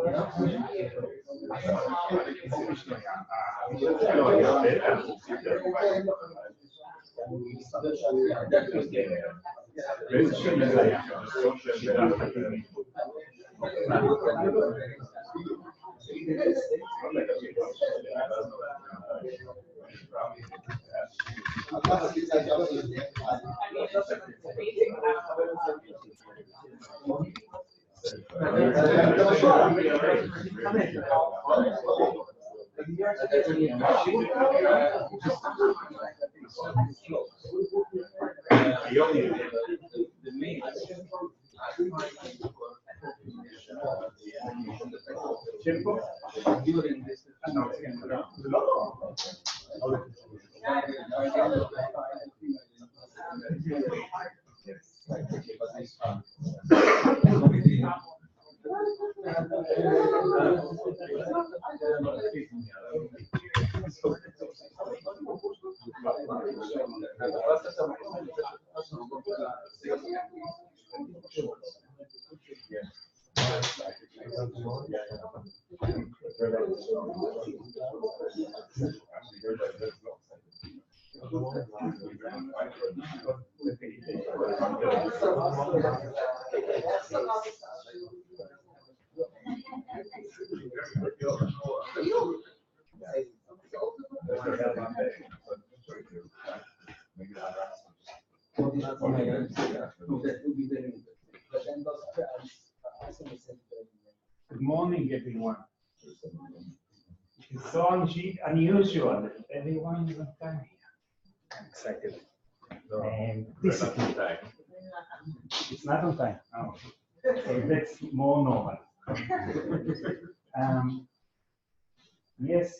Good morning, everyone. It's so unusual that everyone is on time here. I'm excited. And discipline. It's not on time. Oh. So that's more normal. Yes,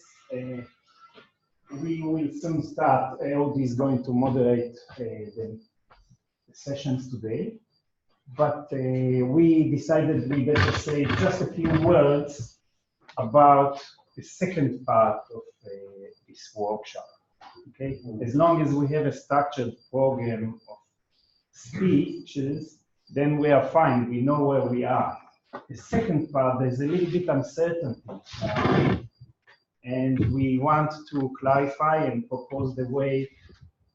we will soon start. Ehud is going to moderate the sessions today. But we decided we better say just a few words about the second part of this workshop. Okay, as long as we have a structured program of speeches, then we are fine. We know where we are. The second part, there's a little bit uncertainty, and we want to clarify and propose the way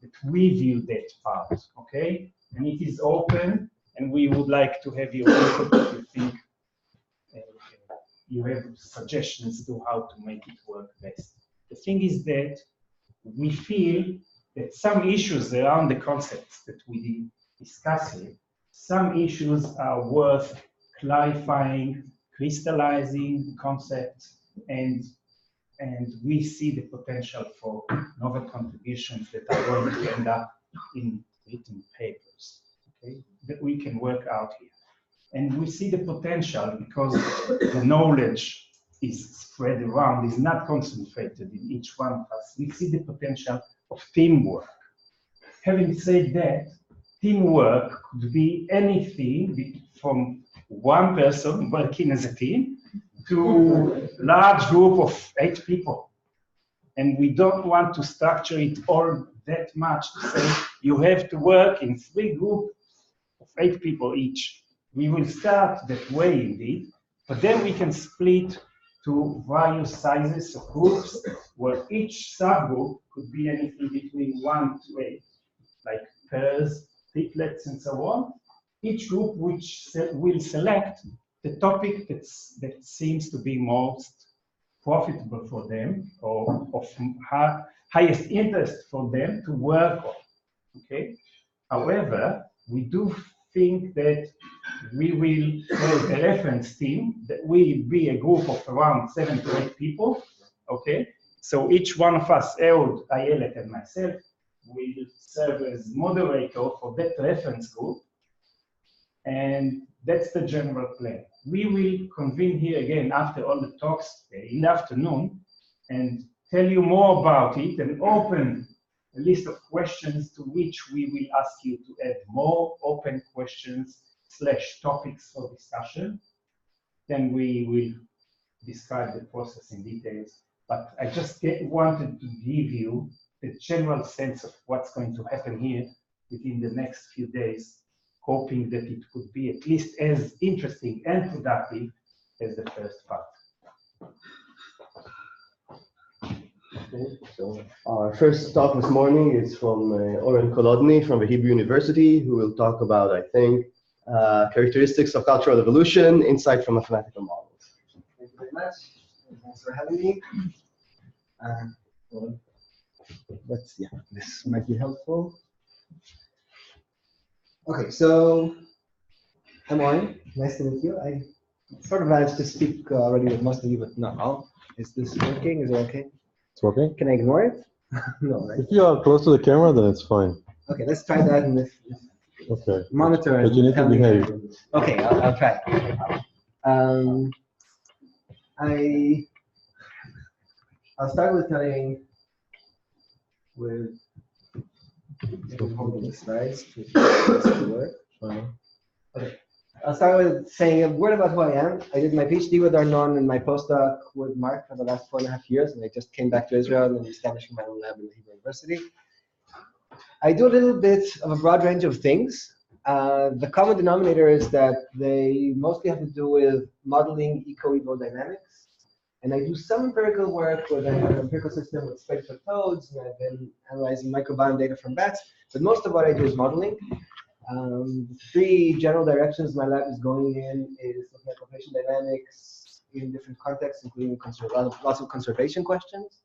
that we view that part. Okay, and it is open. And we would like to have your input if you think you have suggestions to how to make it work best. The thing is that we feel that some issues around the concepts that we discuss here, some issues are worth clarifying, crystallizing the concepts, and we see the potential for novel contributions that are going to end up in written papers. Okay, that we can work out here. And we see the potential because the knowledge is spread around, is not concentrated in each one of us. We see the potential of teamwork. Having said that, teamwork could be anything from one person working as a team to a large group of 8 people. And we don't want to structure it all that much to say you have to work in 3 groups of 8 people each. We will start that way indeed, but then we can split to various sizes of groups where each subgroup could be anything between 1 to 8, like pairs, triplets, and so on. Each group which will select the topic that seems to be most profitable for them or of highest interest for them to work on. Okay. However, we do think that we will have a reference team that will be a group of around 7 to 8 people. Okay. So each one of us, Ehud, Ayelet, and myself, will serve as moderator for that reference group. And that's the general plan. We will convene here again after all the talks in the afternoon and tell you more about it and open a list of questions to which we will ask you to add more open questions / topics for discussion. Then we will describe the process in details. But I just wanted to give you the general sense of what's going to happen here within the next few days, hoping that it could be at least as interesting and productive as the first part. Okay, so our first talk this morning is from Oren Kolodny from the Hebrew University, who will talk about, I think, characteristics of cultural evolution, insight from mathematical models. Thank you very much. Thanks for having me. This might be helpful. Okay, so I'm Oren. Nice to meet you. I sort of managed to speak already with most of you, but not all. Is this working? Is it okay? It's working? Can I ignore it? No, right? If you are close to the camera, then it's fine. Okay, let's try that. And if Okay. monitor. But you need to tell me behave. Okay, I'll try. I'll start with telling holding the slides to work. Okay. I'll start with saying a word about who I am. I did my PhD with Arnon and my postdoc with Mark for the last 4.5 years, and I just came back to Israel and I'm establishing my own lab in the Hebrew University. I do a little bit of a broad range of things. The common denominator is that they mostly have to do with modeling eco-evo dynamics. And I do some empirical work where I have an empirical system with spectral toads, and I've been analyzing microbiome data from bats. But most of what I do is modeling. Three general directions my lab is going in is looking at population dynamics in different contexts, including lots of conservation questions.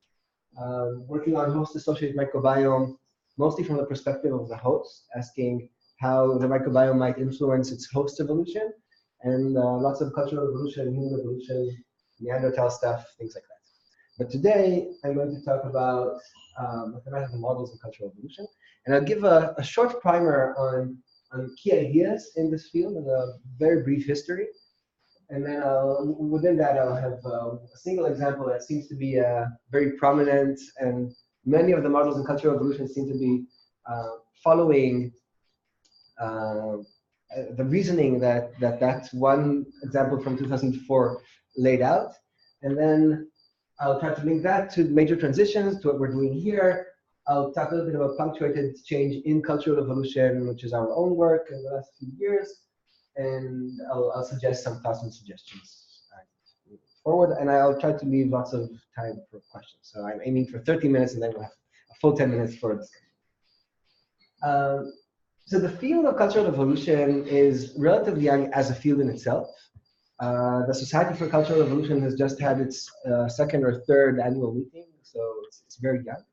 Working on host-associated microbiome, mostly from the perspective of the host, asking how the microbiome might influence its host evolution, and lots of cultural evolution, human evolution, Neanderthal stuff, things like that. But today, I'm going to talk about mathematical models and cultural evolution, and I'll give a short primer on key ideas in this field and a very brief history. And then within that, I'll have a single example that seems to be very prominent, and many of the models in cultural evolution seem to be following the reasoning that one example from 2004 laid out. And then I'll try to link that to major transitions, to what we're doing here. I'll talk a little bit about punctuated change in cultural evolution, which is our own work in the last few years. And I'll suggest some thoughts and suggestions forward. And I'll try to leave lots of time for questions. So I'm aiming for 30 minutes, and then we'll have a full 10 minutes for discussion. So the field of cultural evolution is relatively young as a field in itself. The Society for Cultural Evolution has just had its second or third annual meeting, so it's very young.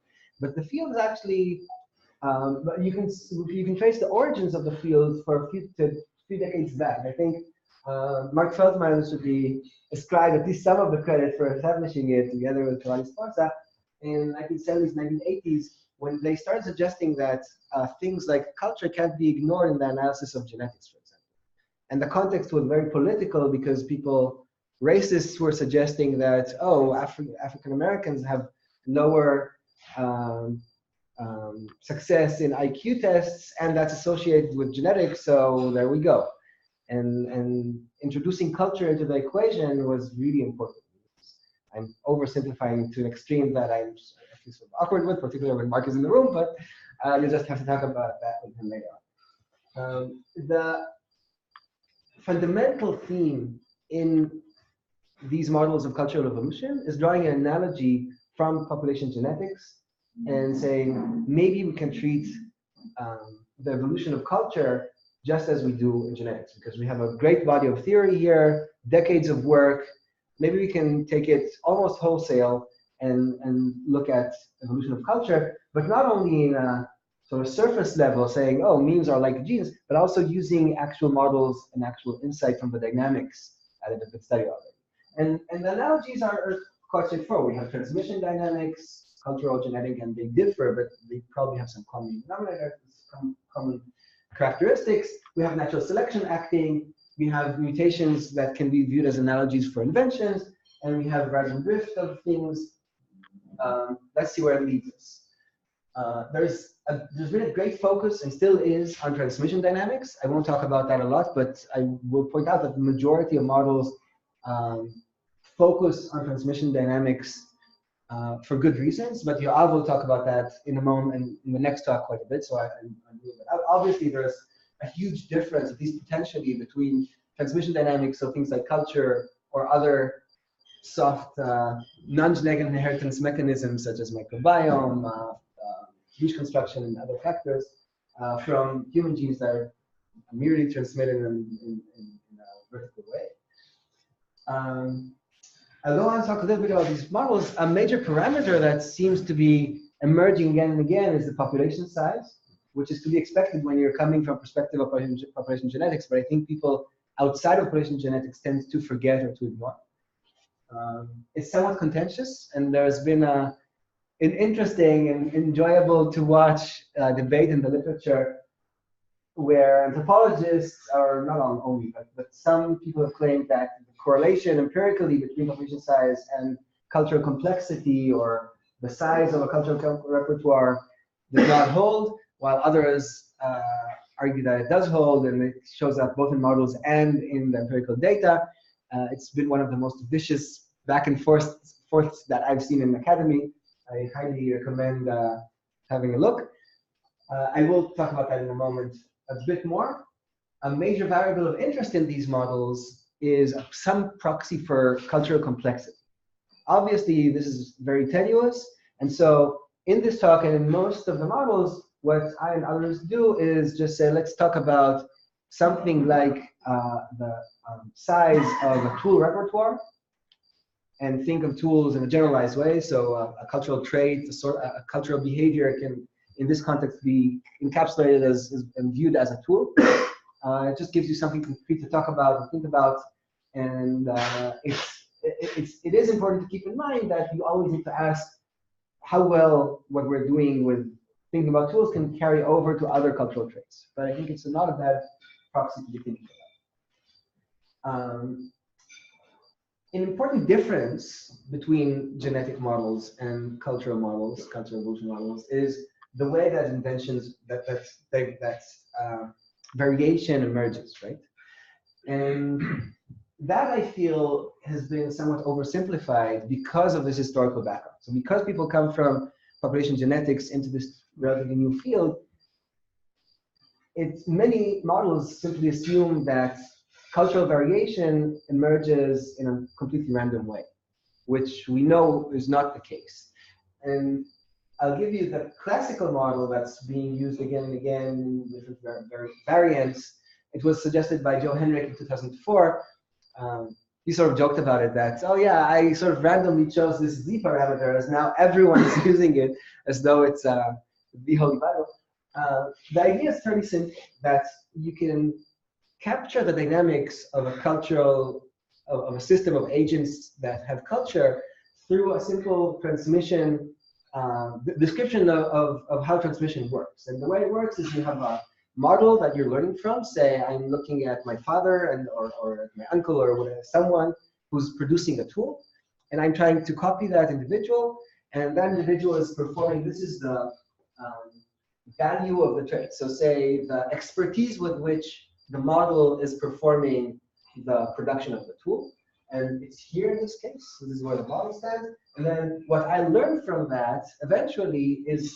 But the field is actually, you can trace the origins of the field for a few decades back. I think Mark Feldman should be ascribed at least some of the credit for establishing it together with Kalani Sforza in 1970s, 1980s, when they started suggesting that things like culture can't be ignored in the analysis of genetics, for example. And the context was very political because racists were suggesting that, oh, African Americans have lower success in IQ tests, and that's associated with genetics, so there we go. And introducing culture into the equation was really important. I'm oversimplifying to an extreme that I'm sort of awkward with, particularly when Mark is in the room, but you just have to talk about that with him later on. The fundamental theme in these models of cultural evolution is drawing an analogy from population genetics and saying maybe we can treat the evolution of culture just as we do in genetics, because we have a great body of theory here, decades of work. Maybe we can take it almost wholesale and look at evolution of culture, but not only in a sort of surface level, saying, oh, memes are like genes, but also using actual models and actual insight from the dynamics that have been studied already. And the analogies are quite straightforward. We have transmission dynamics, cultural, genetic, and they differ, but they probably have some common denominators, some common characteristics. We have natural selection acting. We have mutations that can be viewed as analogies for inventions, and we have random drift of things. Let's see where it leads us. There's been a great focus, and still is, on transmission dynamics. I won't talk about that a lot, but I will point out that the majority of models focus on transmission dynamics for good reasons, but Yoav will talk about that in a moment and in the next talk quite a bit. So obviously there's a huge difference, at least potentially, between transmission dynamics, so things like culture or other soft non-genetic inheritance mechanisms such as microbiome, speech construction, and other factors from human genes that are merely transmitted in a vertical way. I want to talk a little bit about these models. A major parameter that seems to be emerging again and again is the population size, which is to be expected when you're coming from perspective of population genetics, but I think people outside of population genetics tend to forget or to ignore. It's somewhat contentious, and there's been an interesting and enjoyable to watch debate in the literature where anthropologists, or not only, but some people have claimed that the correlation empirically between population size and cultural complexity, or the size of a cultural repertoire, does not hold, while others argue that it does hold, and it shows up both in models and in the empirical data. It's been one of the most vicious back and forths that I've seen in the academy. I highly recommend having a look. I will talk about that in a moment a bit more. A major variable of interest in these models is some proxy for cultural complexity. Obviously, this is very tenuous, and so in this talk and in most of the models, what I and others do is just say, let's talk about something like the size of a tool repertoire, and think of tools in a generalized way. So a cultural trait, a cultural behavior can, in this context, be encapsulated and viewed as a tool. It just gives you something concrete to talk about and think about. And it is important to keep in mind that you always need to ask how well what we're doing with thinking about tools can carry over to other cultural traits. But I think it's not a bad proxy to be thinking about. An important difference between genetic models and cultural models, cultural evolution models, is the way that inventions, that variation emerges, right? And that, I feel, has been somewhat oversimplified because of this historical background. So because people come from population genetics into this relatively new field, many models simply assume that cultural variation emerges in a completely random way, which we know is not the case. And I'll give you the classical model that's being used again and again in different variants. It was suggested by Joe Henrik in 2004. He sort of joked about it that, oh yeah, I sort of randomly chose this Z parameter, as now everyone is using it as though it's the Holy Bible. The idea is fairly simple, that you can capture the dynamics of of a system of agents that have culture through a simple transmission description of how transmission works. And the way it works is you have a model that you're learning from. Say I'm looking at my father or my uncle or whatever, someone who's producing a tool, and I'm trying to copy that individual, and that individual is performing, this is the value of the trait. So say the expertise with which the model is performing the production of the tool, and it's here in this case. So this is where the model stands. And then what I learn from that eventually is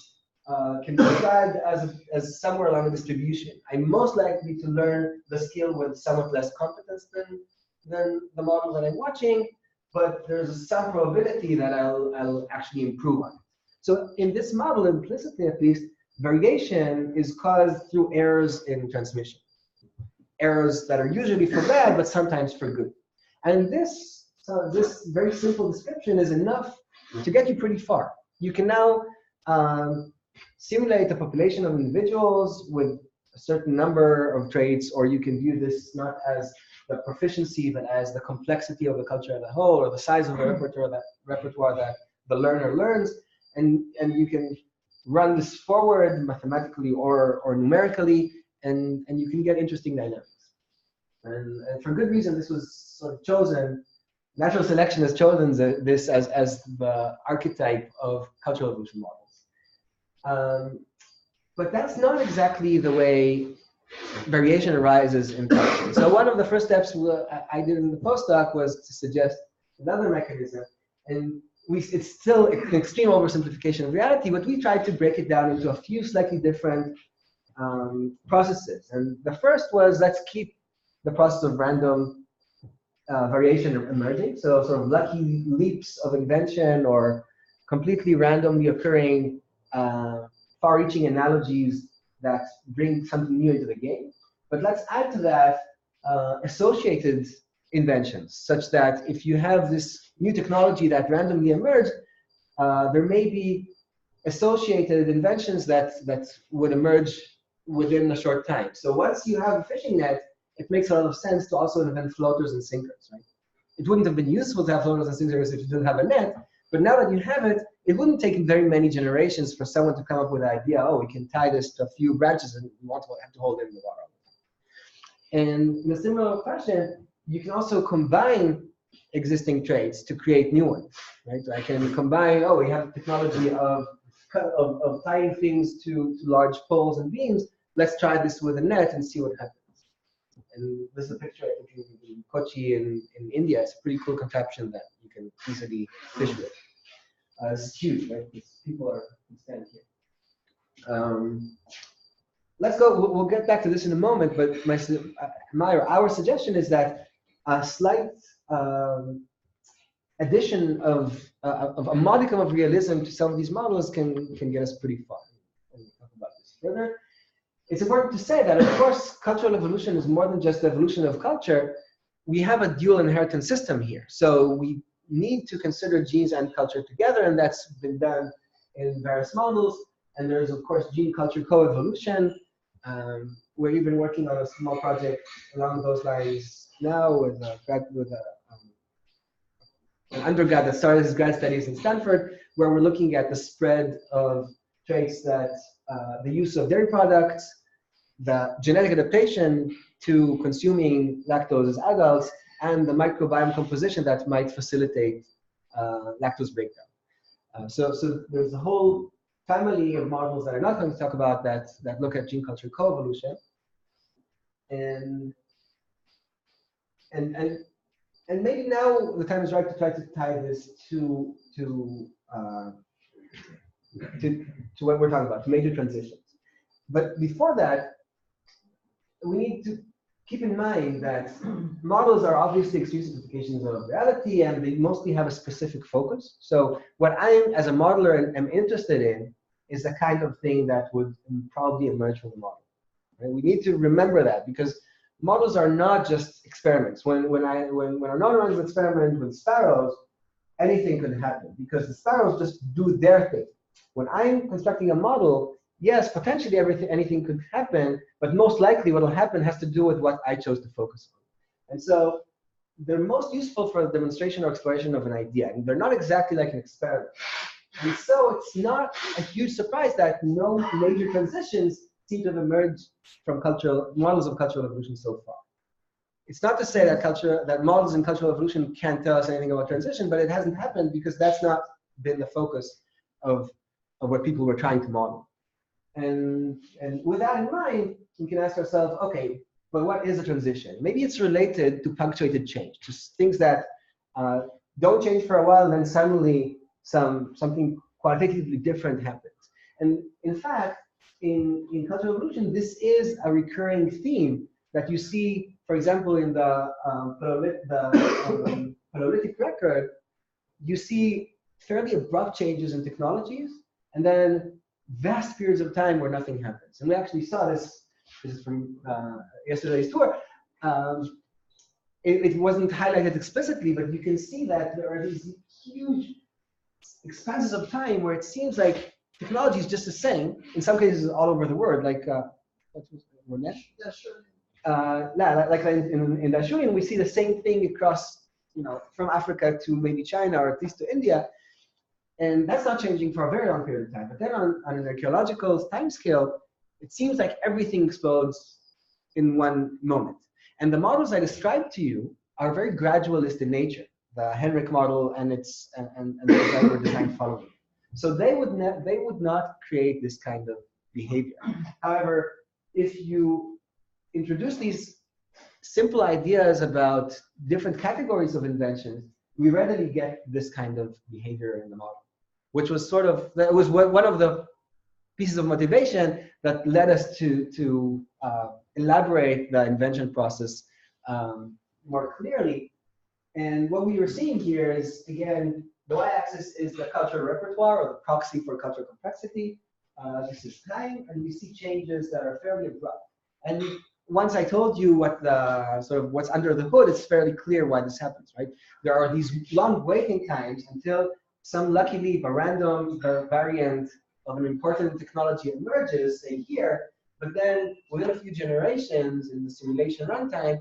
can be described as somewhere along the distribution. I'm most likely to learn the skill with somewhat less competence than the model that I'm watching, but there's some probability that I'll actually improve on it. So in this model, implicitly at least, variation is caused through errors in transmission. Errors that are usually for bad, but sometimes for good. And this very simple description is enough to get you pretty far. You can now simulate a population of individuals with a certain number of traits, or you can view this not as the proficiency, but as the complexity of the culture as a whole, or the size of the repertoire that the learner learns. And you can run this forward mathematically or numerically, and you can get interesting dynamics. And for good reason, this was sort of chosen. Natural selection has chosen this as the archetype of cultural evolution models. But that's not exactly the way variation arises in culture. So one of the first steps I did in the postdoc was to suggest another mechanism. And it's still an extreme oversimplification of reality, but we tried to break it down into a few slightly different processes. And the first was, let's keep the process of random variation emerging. So sort of lucky leaps of invention or completely randomly occurring far-reaching analogies that bring something new into the game. But let's add to that associated inventions, such that if you have this new technology that randomly emerged, there may be associated inventions that would emerge within a short time. So once you have a fishing net, it makes a lot of sense to also invent floaters and sinkers, right? It wouldn't have been useful to have floaters and sinkers if you didn't have a net, but now that you have it, it wouldn't take very many generations for someone to come up with the idea, oh, we can tie this to a few branches and we won't have to hold it in the water. And in a similar fashion, you can also combine existing traits to create new ones, right? So I can combine, oh, we have technology of tying things to large poles and beams. Let's try this with a net and see what happens. And this is a picture I think in Kochi in India. It's a pretty cool contraption that you can easily fish with. It's huge, right? People are standing here. Let's go. We'll get back to this in a moment. But our suggestion is that a slight addition of a modicum of realism to some of these models can get us pretty far. We'll talk about this further. It's important to say that, of course, cultural evolution is more than just the evolution of culture. We have a dual inheritance system here. So we need to consider genes and culture together, and that's been done in various models. And there's, of course, gene-culture co-evolution. We're even working on a small project along those lines now with an undergrad that started his grad studies in Stanford, where we're looking at the spread of traits that the use of dairy products, the genetic adaptation to consuming lactose as adults, and the microbiome composition that might facilitate lactose breakdown. So there's a whole family of models that I'm not going to talk about that look at gene culture co-evolution. And maybe now the time is right to try to tie this to what we're talking about, to major transitions. But before that, we need to keep in mind that models are obviously extreme simplifications of reality, and they mostly have a specific focus. So what I, as a modeler, am interested in is the kind of thing that would probably emerge from the model. Right? We need to remember that, because models are not just experiments. When our non-random experiment with sparrows, anything could happen, because the sparrows just do their thing. When I'm constructing a model, yes, potentially anything could happen, but most likely what will happen has to do with what I chose to focus on. And so they're most useful for the demonstration or exploration of an idea, and they're not exactly like an experiment. And so it's not a huge surprise that no major transitions seem to have emerged from models of cultural evolution so far. It's not to say that models in cultural evolution can't tell us anything about transition, but it hasn't happened because that's not been the focus of what people were trying to model. And with that in mind, we can ask ourselves, okay, but what is a transition? Maybe it's related to punctuated change, just things that don't change for a while, and then suddenly something qualitatively different happens. And in fact, in cultural evolution, this is a recurring theme that you see, for example, in the Paleolithic record. You see fairly abrupt changes in technologies, and then vast periods of time where nothing happens. And we actually saw this. This is from yesterday's tour. It wasn't highlighted explicitly, but you can see that there are these huge expanses of time where it seems like technology is just the same, in some cases all over the world, like like in Dashurian, we see the same thing across, from Africa to maybe China, or at least to India. And that's not changing for a very long period of time. But then on an archaeological time scale, it seems like everything explodes in one moment. And the models I described to you are very gradualist in nature. The Henrik model and those that were designed following. So they would not create this kind of behavior. However, if you introduce these simple ideas about different categories of inventions, we readily get this kind of behavior in the model, which was one of the pieces of motivation that led us to elaborate the invention process more clearly. And what we were seeing here is, again, the y-axis is the cultural repertoire, or the proxy for cultural complexity. This is time, and we see changes that are fairly abrupt. And once I told you what the sort of what's under the hood, it's fairly clear why this happens, right? There are these long waiting times until some lucky leap, a random variant of an important technology emerges, say here, but then within a few generations in the simulation runtime,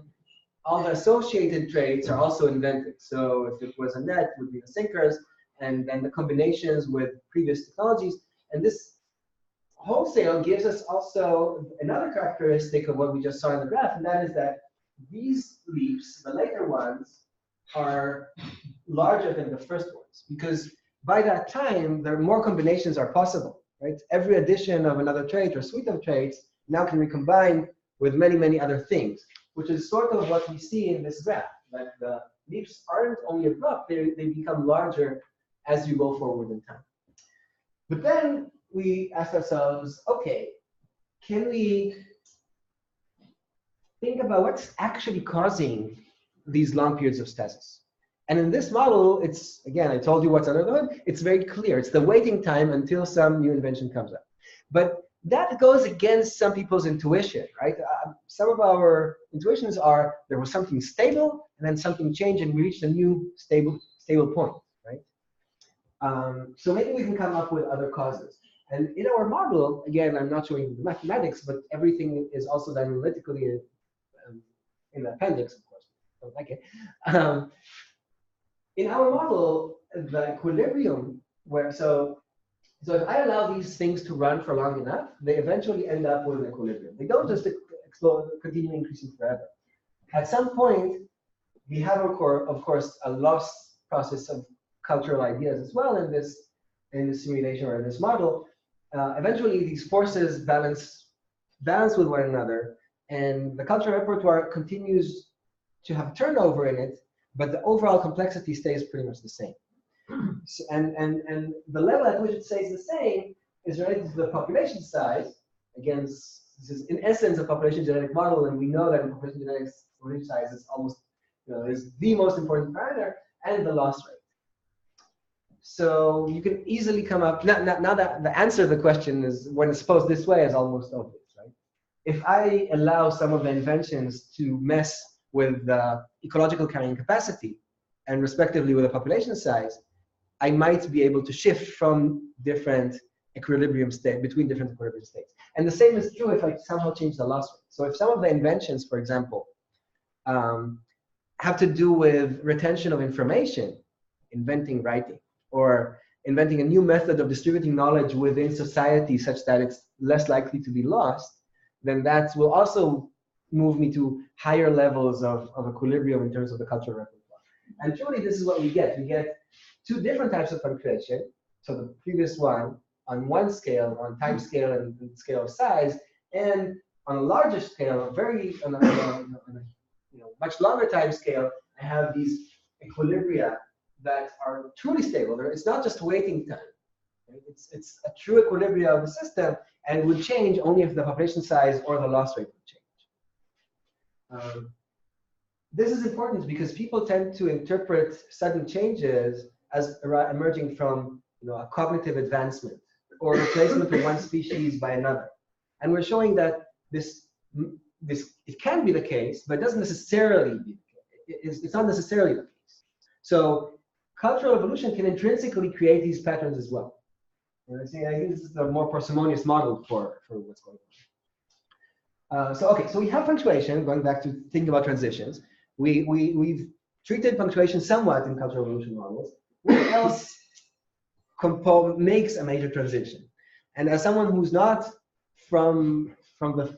all the associated traits are also invented. So if it was a net, it would be the sinkers, and then the combinations with previous technologies. And this wholesale gives us also another characteristic of what we just saw in the graph, and that is that these leaps, the later ones, are larger than the first ones, because by that time, there are more combinations are possible, right? Every addition of another trait or suite of traits now can be combined with many, many other things, which is sort of what we see in this graph. Like the leaps aren't only abrupt, they become larger as you go forward in time. But then we ask ourselves, okay, can we think about what's actually causing these long periods of stasis? And in this model, it's, again, I told you what's under the hood, it's very clear. It's the waiting time until some new invention comes up. But that goes against some people's intuition, right? Some of our intuitions are there was something stable, and then something changed, and we reached a new stable point, right? So maybe we can come up with other causes. And in our model, again, I'm not showing the mathematics, but everything is also done analytically in the appendix, of course. Don't like it. In our model, the equilibrium so if I allow these things to run for long enough, they eventually end up with an equilibrium. They don't just explode, continue increasing forever. At some point, we have, of course, a loss process of cultural ideas as well in this simulation or in this model. Eventually, these forces balance with one another, and the cultural repertoire continues to have turnover in it, but the overall complexity stays pretty much the same. So, and the level at which it stays the same is related to the population size. Again, this is in essence a population genetic model, and we know that in population genetics, population size is almost, is the most important parameter, and the loss rate. So you can easily come up, now that the answer to the question is, when it's posed this way, is almost obvious, right? If I allow some of the inventions to mess with the ecological carrying capacity, and respectively with the population size, I might be able to shift from different equilibrium state between different equilibrium states. And the same is true if I somehow change the loss rate. So if some of the inventions, for example, have to do with retention of information, inventing writing, or inventing a new method of distributing knowledge within society such that it's less likely to be lost, then that will also move me to higher levels of equilibrium in terms of the cultural repertoire. And truly, this is what we get. We get two different types of punctuation. So the previous one on one scale, on time scale and scale of size, and on a larger scale, on a much longer time scale, I have these equilibria that are truly stable. It's not just waiting time. Right? It's a true equilibrium of the system, and it would change only if the population size or the loss rate would change. This is important because people tend to interpret sudden changes as emerging from a cognitive advancement or replacement of one species by another. And we're showing that it can be the case, but it doesn't necessarily be the case. It's not necessarily the case. So cultural evolution can intrinsically create these patterns as well. And I think this is a more parsimonious model for what's going on. So we have punctuation, going back to thinking about transitions. We've treated punctuation somewhat in cultural evolution models. What else makes a major transition? And as someone who's not from the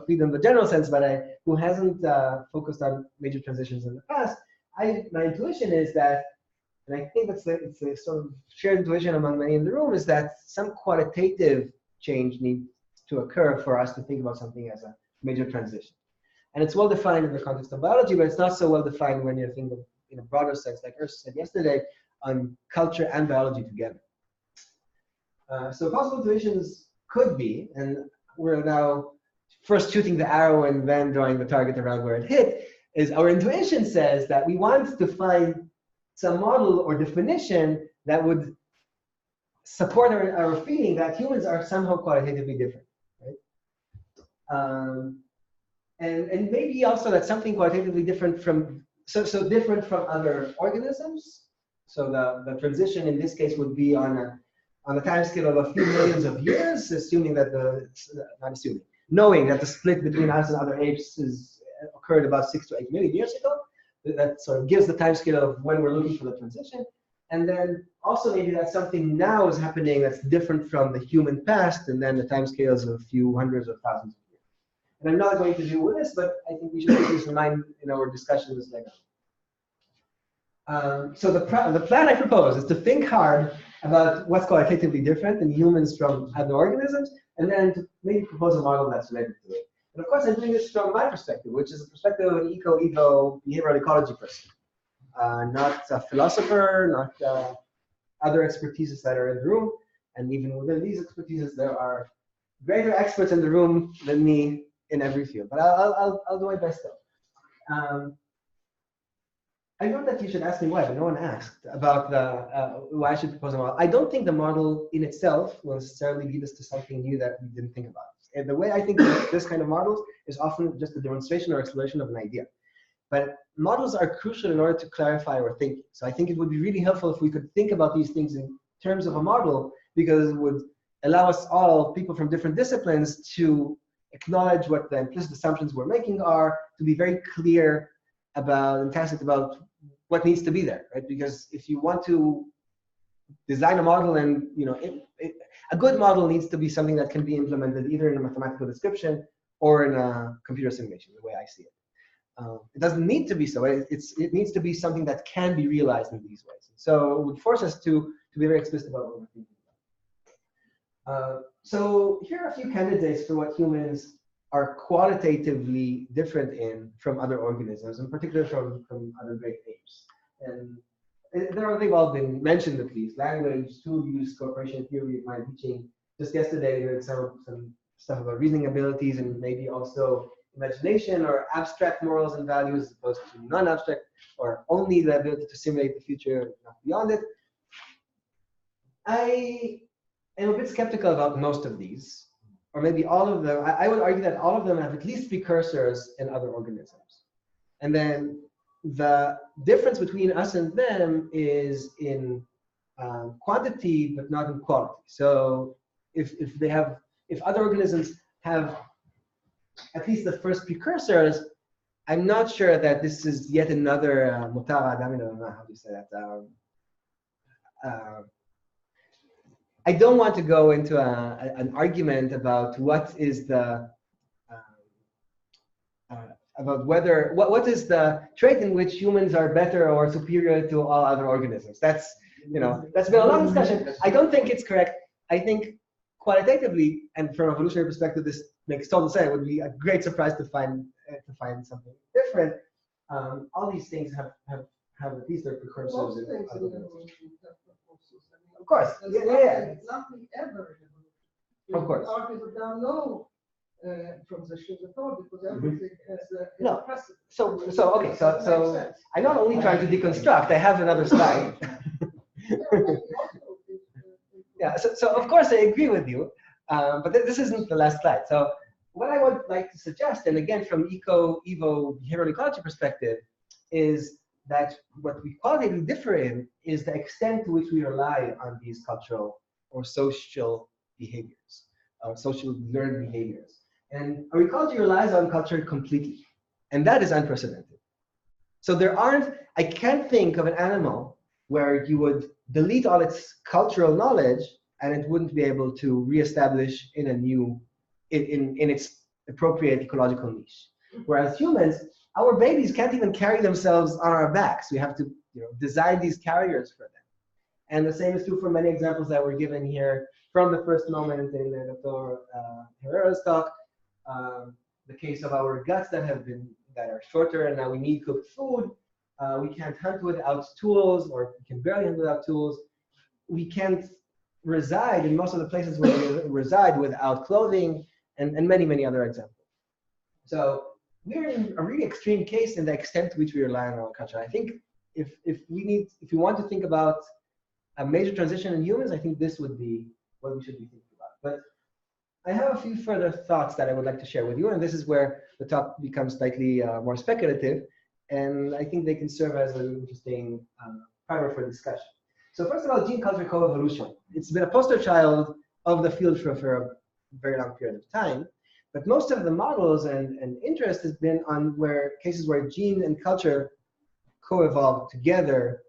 field in the general sense, but who hasn't focused on major transitions in the past, my intuition is that, and I think it's a sort of shared intuition among many in the room, is that some qualitative change needs to occur for us to think about something as a major transition. And it's well defined in the context of biology, but it's not so well defined when you think of, in a broader sense, like Urs said yesterday, on culture and biology together. So possible intuitions could be, and we're now first shooting the arrow and then drawing the target around where it hit, is our intuition says that we want to find some model or definition that would support our feeling that humans are somehow qualitatively different, right? And maybe also that something qualitatively different from, so different from other organisms. So the transition in this case would be on a time scale of a few millions of years, assuming that knowing that the split between us and other apes occurred about 6 to 8 million years ago. That sort of gives the time scale of when we're looking for the transition. And then also maybe that something now is happening that's different from the human past, and then the time scales of a few hundreds of thousands of years. And I'm not going to deal with this, but I think we should keep this in mind in our discussions later. So the plan I propose is to think hard about what's qualitatively different in humans from other organisms, and then to maybe propose a model that's related to it. And of course, I'm doing this from my perspective, which is a perspective of an eco-evo behavioral ecology person. Not a philosopher, not other expertises that are in the room. And even within these expertises, there are greater experts in the room than me in every field. But I'll do my best though. I know that you should ask me why, but no one asked about why I should propose a model. I don't think the model in itself will necessarily lead us to something new that we didn't think about. And the way I think of this kind of models is often just a demonstration or exploration of an idea. But models are crucial in order to clarify our thinking. So I think it would be really helpful if we could think about these things in terms of a model, because it would allow us all, people from different disciplines, to acknowledge what the implicit assumptions we're making are, to be very clear about and tacit about what needs to be there, right? Because if you want to design a model, and a good model needs to be something that can be implemented either in a mathematical description or in a computer simulation, the way I see it. It doesn't need to be so. It needs to be something that can be realized in these ways. So it would force us to be very explicit about what we're thinking about. So here are a few candidates for what humans are qualitatively different in from other organisms, in particular from other great apes. And they've all been mentioned at least. Language, tool use, cooperation theory, mind teaching. Just yesterday, we had some stuff about reasoning abilities, and maybe also imagination or abstract morals and values as opposed to non-abstract, or only the ability to simulate the future, not beyond it. I am a bit skeptical about most of these, or maybe all of them. I would argue that all of them have at least precursors in other organisms. And then the difference between us and them is in quantity, but not in quality. So if other organisms have at least the first precursors, I'm not sure that this is yet another mutar adam, I don't know how do you say that. I don't want to go into an argument about what is the what is the trait in which humans are better or superior to all other organisms. That's that's been a long discussion. I don't think it's correct. I think qualitatively and from an evolutionary perspective, this makes total sense. It would be a great surprise to find something different. All these things have at least their precursors in other organisms. Of course, yeah. Nothing ever. Of course. Artists don't know transitions at all because everything has no. precedent. So okay. So I'm not only trying to deconstruct. I have another slide. Yeah. So of course I agree with you, but this isn't the last slide. So what I would like to suggest, and again from eco-evo behavioral ecology perspective, is that what we qualitatively differ in is the extent to which we rely on these cultural or social behaviors, social learned behaviors. And our ecology relies on culture completely, and that is unprecedented. So I can't think of an animal where you would delete all its cultural knowledge and it wouldn't be able to reestablish in its appropriate ecological niche. Whereas humans, our babies can't even carry themselves on our backs. We have to design these carriers for them. And the same is true for many examples that were given here from the first moment in Dr. Herrera's talk. The case of our guts that are shorter, and now we need cooked food. We can't hunt without tools, or we can barely hunt without tools. We can't reside in most of the places where we reside without clothing, and many, many other examples. So we're in a really extreme case in the extent to which we rely on our culture. I think if we want to think about a major transition in humans, I think this would be what we should be thinking about. But I have a few further thoughts that I would like to share with you, and this is where the talk becomes slightly more speculative, and I think they can serve as an interesting primer for discussion. So first of all, gene culture coevolution. It's been a poster child of the field for a very long period of time, but most of the models and interest has been on cases where gene and culture co-evolve together,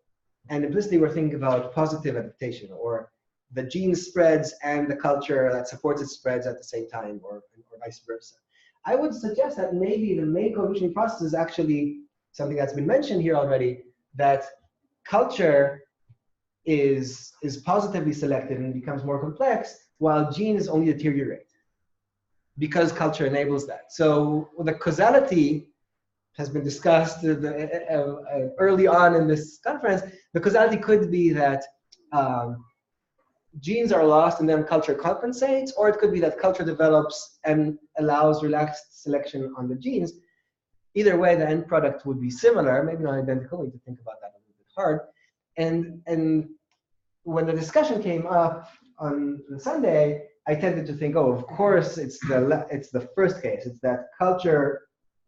and implicitly we're thinking about positive adaptation, or the gene spreads and the culture that supports it spreads at the same time, or vice versa. I would suggest that maybe the main co-evolutionary process is actually something that's been mentioned here already, that culture is positively selected and becomes more complex, while genes only deteriorate because culture enables that. So the causality has been discussed early on in this conference. The causality could be that genes are lost and then culture compensates, or it could be that culture develops and allows relaxed selection on the genes. Either way, the end product would be similar, maybe not identical. We need to think about that a little bit hard. And when the discussion came up on Sunday, I tended to think, oh, of course, it's the first case. It's that culture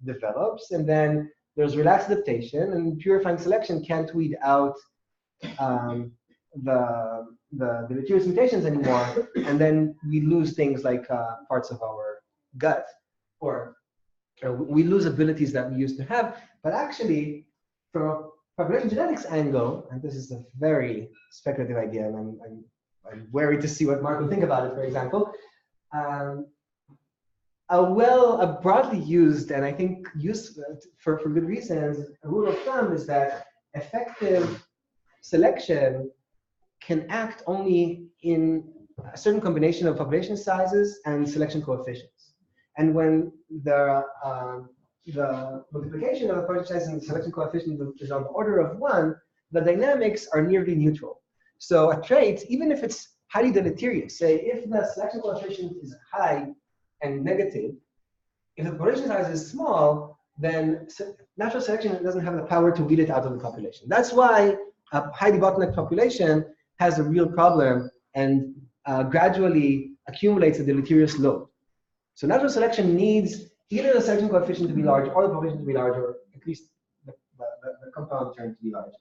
develops, and then there's relaxed adaptation, and purifying selection can't weed out the deleterious mutations anymore, and then we lose things like parts of our gut, or we lose abilities that we used to have. But actually, from a population genetics angle, and this is a very speculative idea, and I'm wary to see what Mark will think about it, for example, a broadly used, and I think used for good reasons, a rule of thumb is that effective selection can act only in a certain combination of population sizes and selection coefficients. And when the multiplication of the population size and the selection coefficient is on the order of 1, the dynamics are nearly neutral. So a trait, even if it's highly deleterious, say if the selection coefficient is high and negative, if the population size is small, then natural selection doesn't have the power to weed it out of the population. That's why a highly bottlenecked population has a real problem and gradually accumulates a deleterious load. So natural selection needs either the selection coefficient to be large or the population to be large, or at least the compound term to be large.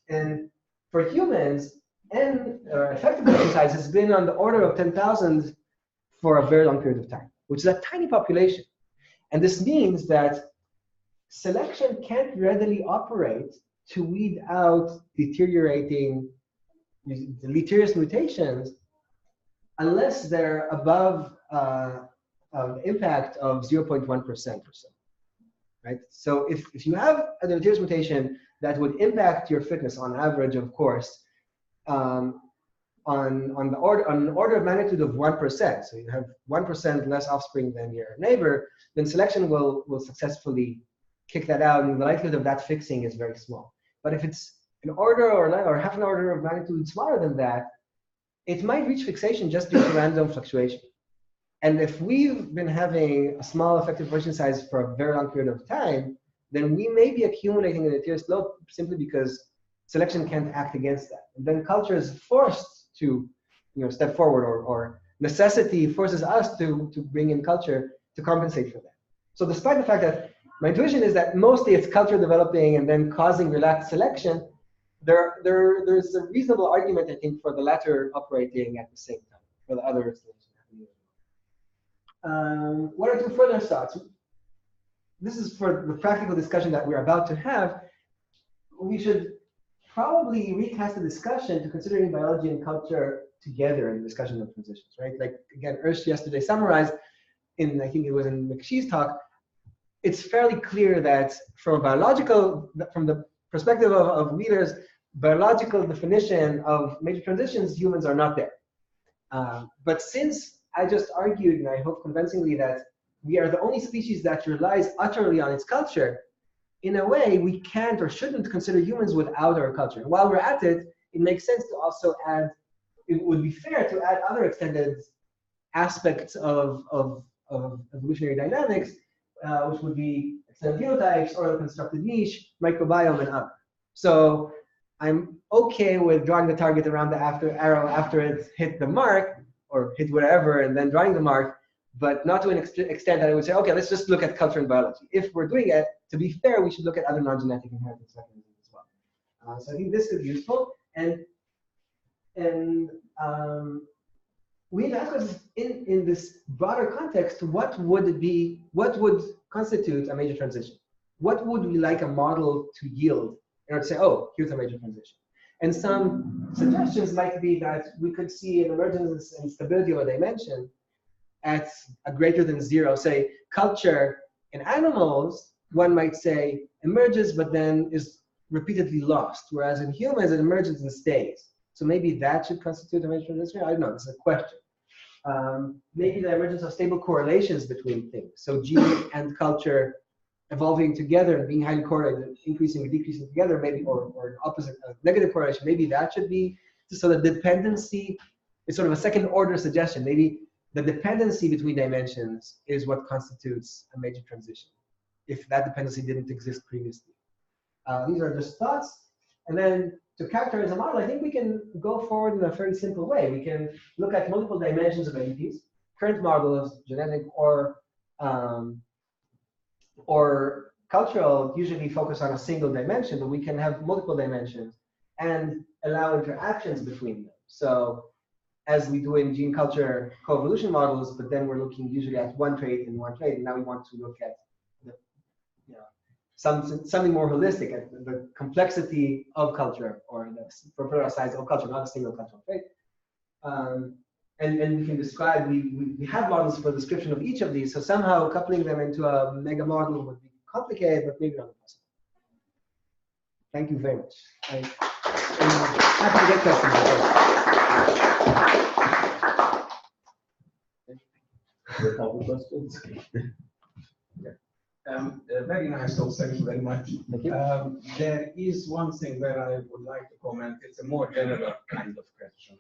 And for humans, effective population size has been on the order of 10,000 for a very long period of time, which is a tiny population. And this means that selection can't readily operate to weed out deteriorating deleterious mutations unless they're above impact of 0.1% or so, right? So if you have a deleterious mutation that would impact your fitness on average, of course, on an order of magnitude of 1%, so you have 1% less offspring than your neighbor, then selection will successfully kick that out, and the likelihood of that fixing is very small. But if it's an order or half an order of magnitude smaller than that, it might reach fixation just due to random fluctuation. And if we've been having a small effective population size for a very long period of time, then we may be accumulating a deleterious load simply because selection can't act against that. And then culture is forced to step forward, or necessity forces us to bring in culture to compensate for that. So despite the fact that my intuition is that mostly it's culture developing and then causing relaxed selection, there's a reasonable argument, I think, for the latter operating at the same time, for the other explanations. One or two further thoughts. This is for the practical discussion that we're about to have. We should probably recast the discussion to considering biology and culture together in the discussion of transitions, right? Like, again, Ursh yesterday summarized I think it was in McShee's talk, it's fairly clear that from the perspective of leaders, biological definition of major transitions, humans are not there. But since I just argued, and I hope convincingly, that we are the only species that relies utterly on its culture, in a way, we can't or shouldn't consider humans without our culture. And while we're at it, it makes sense to also add, it would be fair to add other extended aspects of evolutionary dynamics, which would be extended phenotypes, orally constructed niche, microbiome, and other. So I'm okay with drawing the target around the arrow after it hit the mark, or hit whatever, and then drawing the mark, but not to an extent that I would say, okay, let's just look at culture and biology. If we're doing it, to be fair, we should look at other non-genetic inheritance mechanisms as well. So I think this could be useful. And we need to ask us in this broader context, what would constitute a major transition? What would we like a model to yield in order to say, oh, here's a major transition? And some suggestions might be that we could see an emergence and stability of a dimension at a greater than zero. Say, culture in animals, one might say, emerges but then is repeatedly lost, whereas in humans, it emerges and stays. So maybe that should constitute a major transition. I don't know, this is a question. Maybe the emergence of stable correlations between things. So gene and culture evolving together and being highly correlated, increasing and decreasing together, maybe, or opposite, negative correlation, maybe that should be, so the dependency is sort of a second order suggestion. Maybe the dependency between dimensions is what constitutes a major transition, if that dependency didn't exist previously. These are just thoughts. And then to characterize a model, I think we can go forward in a very simple way. We can look at multiple dimensions of entities. Current models, genetic or cultural, usually focus on a single dimension, but we can have multiple dimensions and allow interactions between them. So as we do in gene culture coevolution models, but then we're looking usually at one trait and one trait, and now we want to look at something more holistic, at the complexity of culture, or the plural size of culture, not a single cultural trait. And we can describe, we have models for description of each of these, so somehow coupling them into a mega model would be complicated, but maybe not impossible. Thank you very much. I'm happy to get questions. Very nice talk, thank you very much. Thank you. There is one thing where I would like to comment. It's a more general kind of question.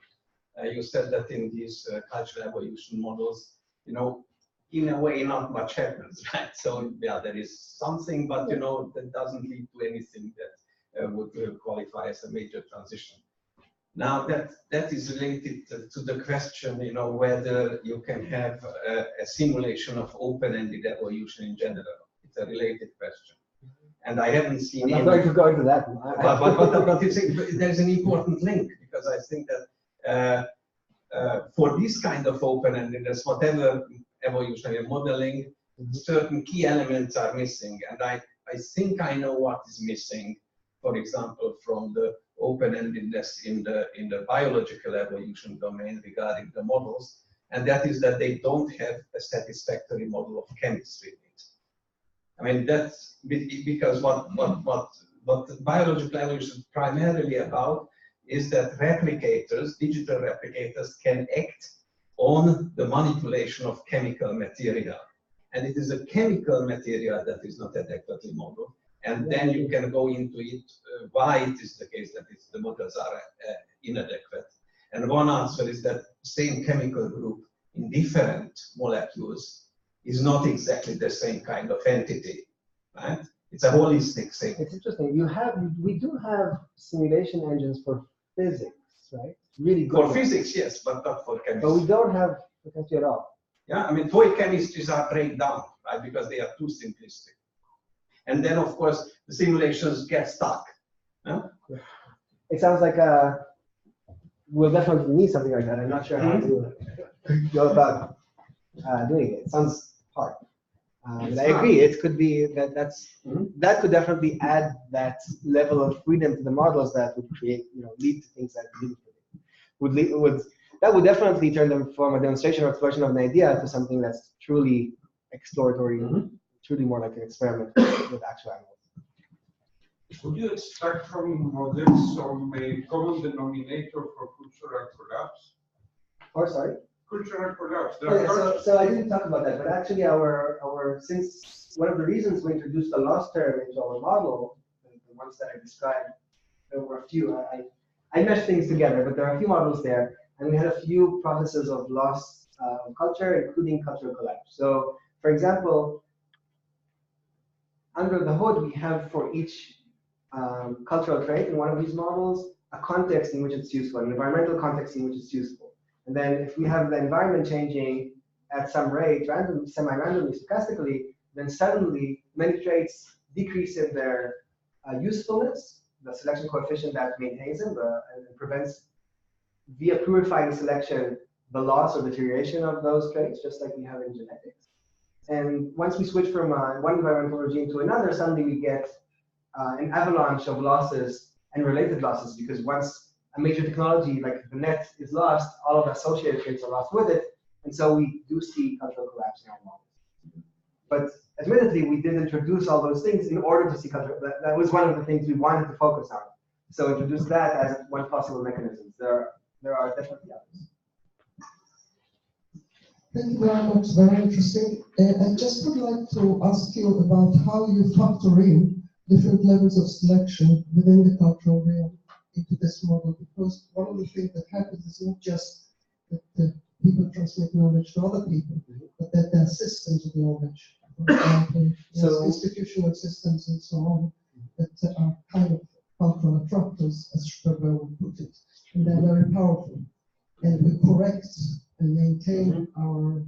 You said that in these cultural evolution models, in a way, not much happens, right? So yeah, there is something, but that doesn't lead to anything that would qualify as a major transition. Now that is related to the question, whether you can have a simulation of open-ended evolution in general. It's a related question, and I haven't seen. I'm going to go into that. But there's an important link, because I think that for this kind of open-endedness, whatever evolutionary modeling, certain key elements are missing, and I think I know what is missing. For example, from the open-endedness in the biological evolution domain regarding the models, and that is that they don't have a satisfactory model of chemistry in it. I mean, that's because what biological evolution is primarily about is that replicators, digital replicators, can act on the manipulation of chemical material. And it is a chemical material that is not adequately modeled. And then you can go into it, why it is the case that the models are inadequate. And one answer is that same chemical group in different molecules is not exactly the same kind of entity, right? It's a holistic thing. It's interesting. We do have simulation engines for physics, right? Really good. For physics, yes, but not for chemistry. But we don't have chemistry at all. Yeah, I mean, toy chemistries are break down, right? Because they are too simplistic. And then, of course, the simulations get stuck. Huh? It sounds like we'll definitely need something like that. I'm not sure how to go about doing it. It sounds hard. But I agree. It could be that could definitely add that level of freedom to the models that would create, lead to things that that would definitely turn them from a demonstration or exploration of an idea to something that's truly exploratory, truly more like an experiment with actual animals. Would you extract from models some common denominator for cultural collapse? Or sorry? Cultural collapse. So I didn't talk about that, but actually since one of the reasons we introduced the loss term into our model, the ones that I described, there were a few. I meshed things together, but there are a few models there, and we had a few processes of loss of culture, including cultural collapse. So, for example, under the hood, we have for each cultural trait in one of these models a context in which it's useful, an environmental context in which it's useful. And then if we have the environment changing at some rate, semi-randomly, stochastically, then suddenly many traits decrease in their usefulness, the selection coefficient that maintains them and prevents, via purifying selection, the loss or deterioration of those traits, just like we have in genetics. And once we switch from one environmental regime to another, suddenly we get an avalanche of losses and related losses, because once a major technology like the net is lost, all of the associated traits are lost with it. And so we do see cultural collapse in our models. But admittedly, we did introduce all those things in order to see cultural. That was one of the things we wanted to focus on. So introduce that as one possible mechanism. There are definitely others. Thank you very much, very interesting. I just would like to ask you about how you factor in different levels of selection within the cultural realm into this model, because one of the things that happens is not just that the people transmit knowledge to other people, but that there are systems of knowledge, for example, So, institutional systems and so on, that are kind of cultural attractors, as Schreiber would put it, and they're very powerful. And we correct and maintain our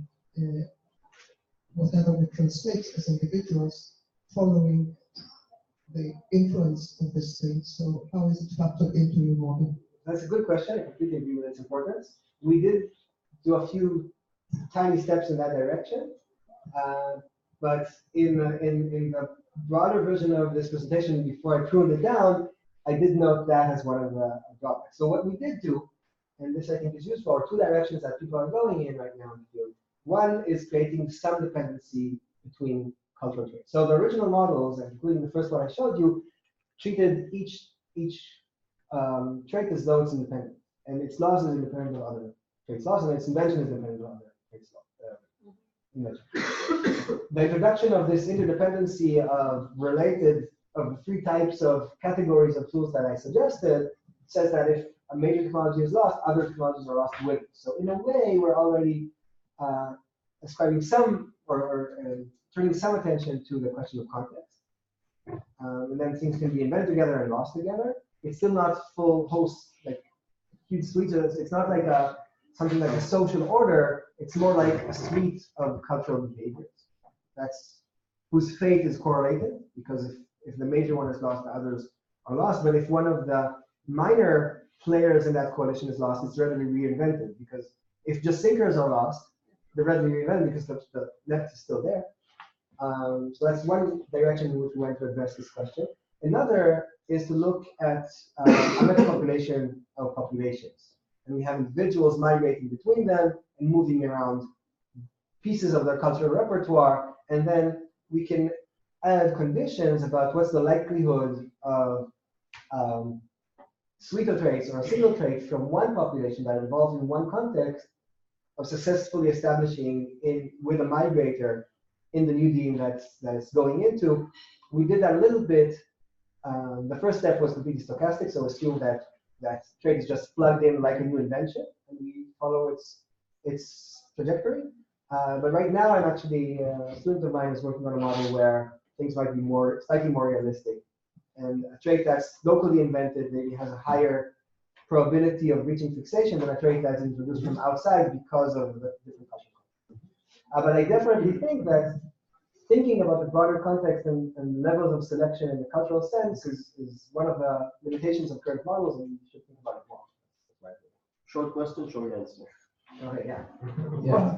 whatever we transmit as individuals following the influence of this thing. So how is it factored into your model? That's a good question. I completely agree with its importance. We did do a few tiny steps in that direction, but in the broader version of this presentation, before I pruned it down, I did note that as one of the drawbacks. So what we did do, and this I think is useful, are two directions that people are going in right now in the field. One is creating some dependency between cultural traits. So the original models, including the first one I showed you, treated each trait as though it's independent, and its loss is independent of other traits' loss, and its invention is independent of other traits' invention. The introduction of this interdependency of the three types of categories of tools that I suggested says that if a major technology is lost, other technologies are lost with it. So in a way, we're already ascribing some or turning some attention to the question of context. And then things can be invented together and lost together. It's still not full host, like huge suites. It's not like something like a social order. It's more like a suite of cultural behaviors. That's whose fate is correlated, because if the major one is lost, the others are lost. But if one of the minor players in that coalition is lost, it's readily reinvented, because if just thinkers are lost, they're readily reinvented because the net is still there. So that's one direction in which we want to address this question. Another is to look at a metapopulation of populations. And we have individuals migrating between them and moving around pieces of their cultural repertoire, and then we can add conditions about what's the likelihood of suite traits or a single trait from one population that involves in one context of successfully establishing with a migrator in the new dean that's going into. We did that a little bit. The first step was completely stochastic, so assume that trait is just plugged in like a new invention, and we follow its trajectory. But right now, I'm actually, a student of mine is working on a model where things might be slightly more realistic. And a trait that's locally invented maybe has a higher probability of reaching fixation than a trait that's introduced from outside because of the different cultural context. But I definitely think that thinking about the broader context and levels of selection in the cultural sense is one of the limitations of current models, and we should think about it more. Short question, short answer. Okay, yeah. Yeah,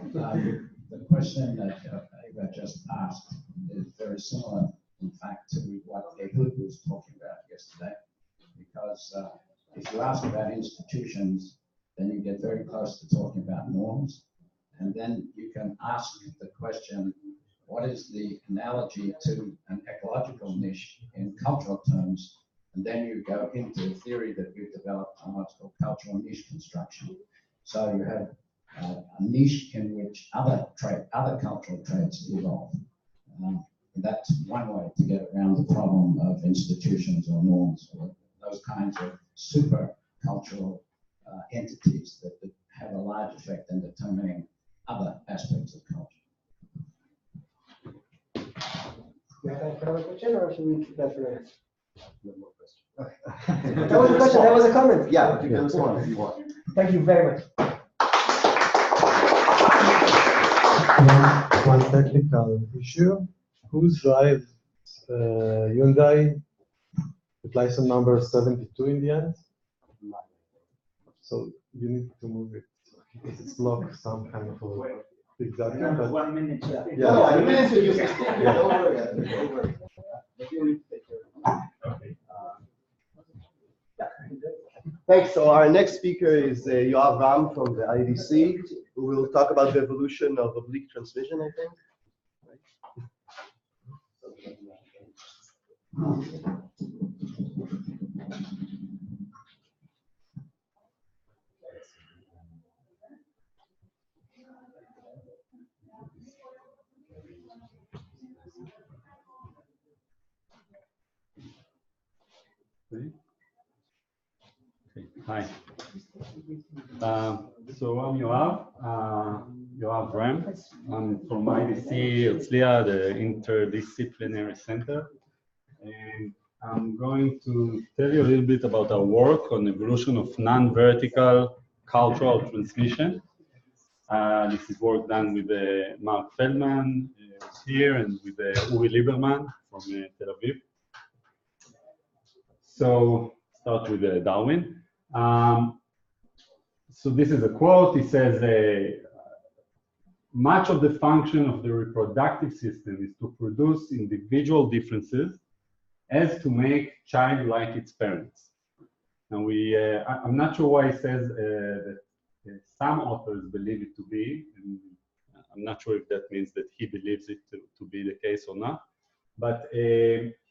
the question that Eva just asked is very similar, in fact, to what Ehud was talking about yesterday, because if you ask about institutions, then you get very close to talking about norms, and then you can ask the question, what is the analogy to an ecological niche in cultural terms? And then you go into a theory that we've developed on what's called cultural niche construction. So you have a niche in which other cultural traits evolve. And that's one way to get around the problem of institutions or norms or those kinds of super cultural entities that have a large effect in determining other aspects of culture. you have time for another question, or should we keep that for later? No more questions. Okay. That was a question. That was a comment. Yeah, but you can respond if you want. Thank you very much. One technical issue. Whose drive Hyundai with license number 72 in the end? So you need to move it. It's blocked some kind of exactly. But 1 minute. Yeah, the minutes you can speak. Don't worry. Don't worry. But you need to take care of it. Okay. Thanks. So our next speaker is Yoav Ram from the IDC, who will talk about the evolution of oblique transmission, I think. Hi. So I'm Yoav Ram. I'm from IDC Herzliya, the Interdisciplinary Center. And I'm going to tell you a little bit about our work on evolution of non-vertical cultural transmission. This is work done with Mark Feldman here and with Uri Lieberman from Tel Aviv. So start with Darwin. So this is a quote. It says, much of the function of the reproductive system is to produce individual differences as to make child like its parents. Now I'm not sure why it says that some authors believe it to be, and I'm not sure if that means that he believes it to be the case or not, but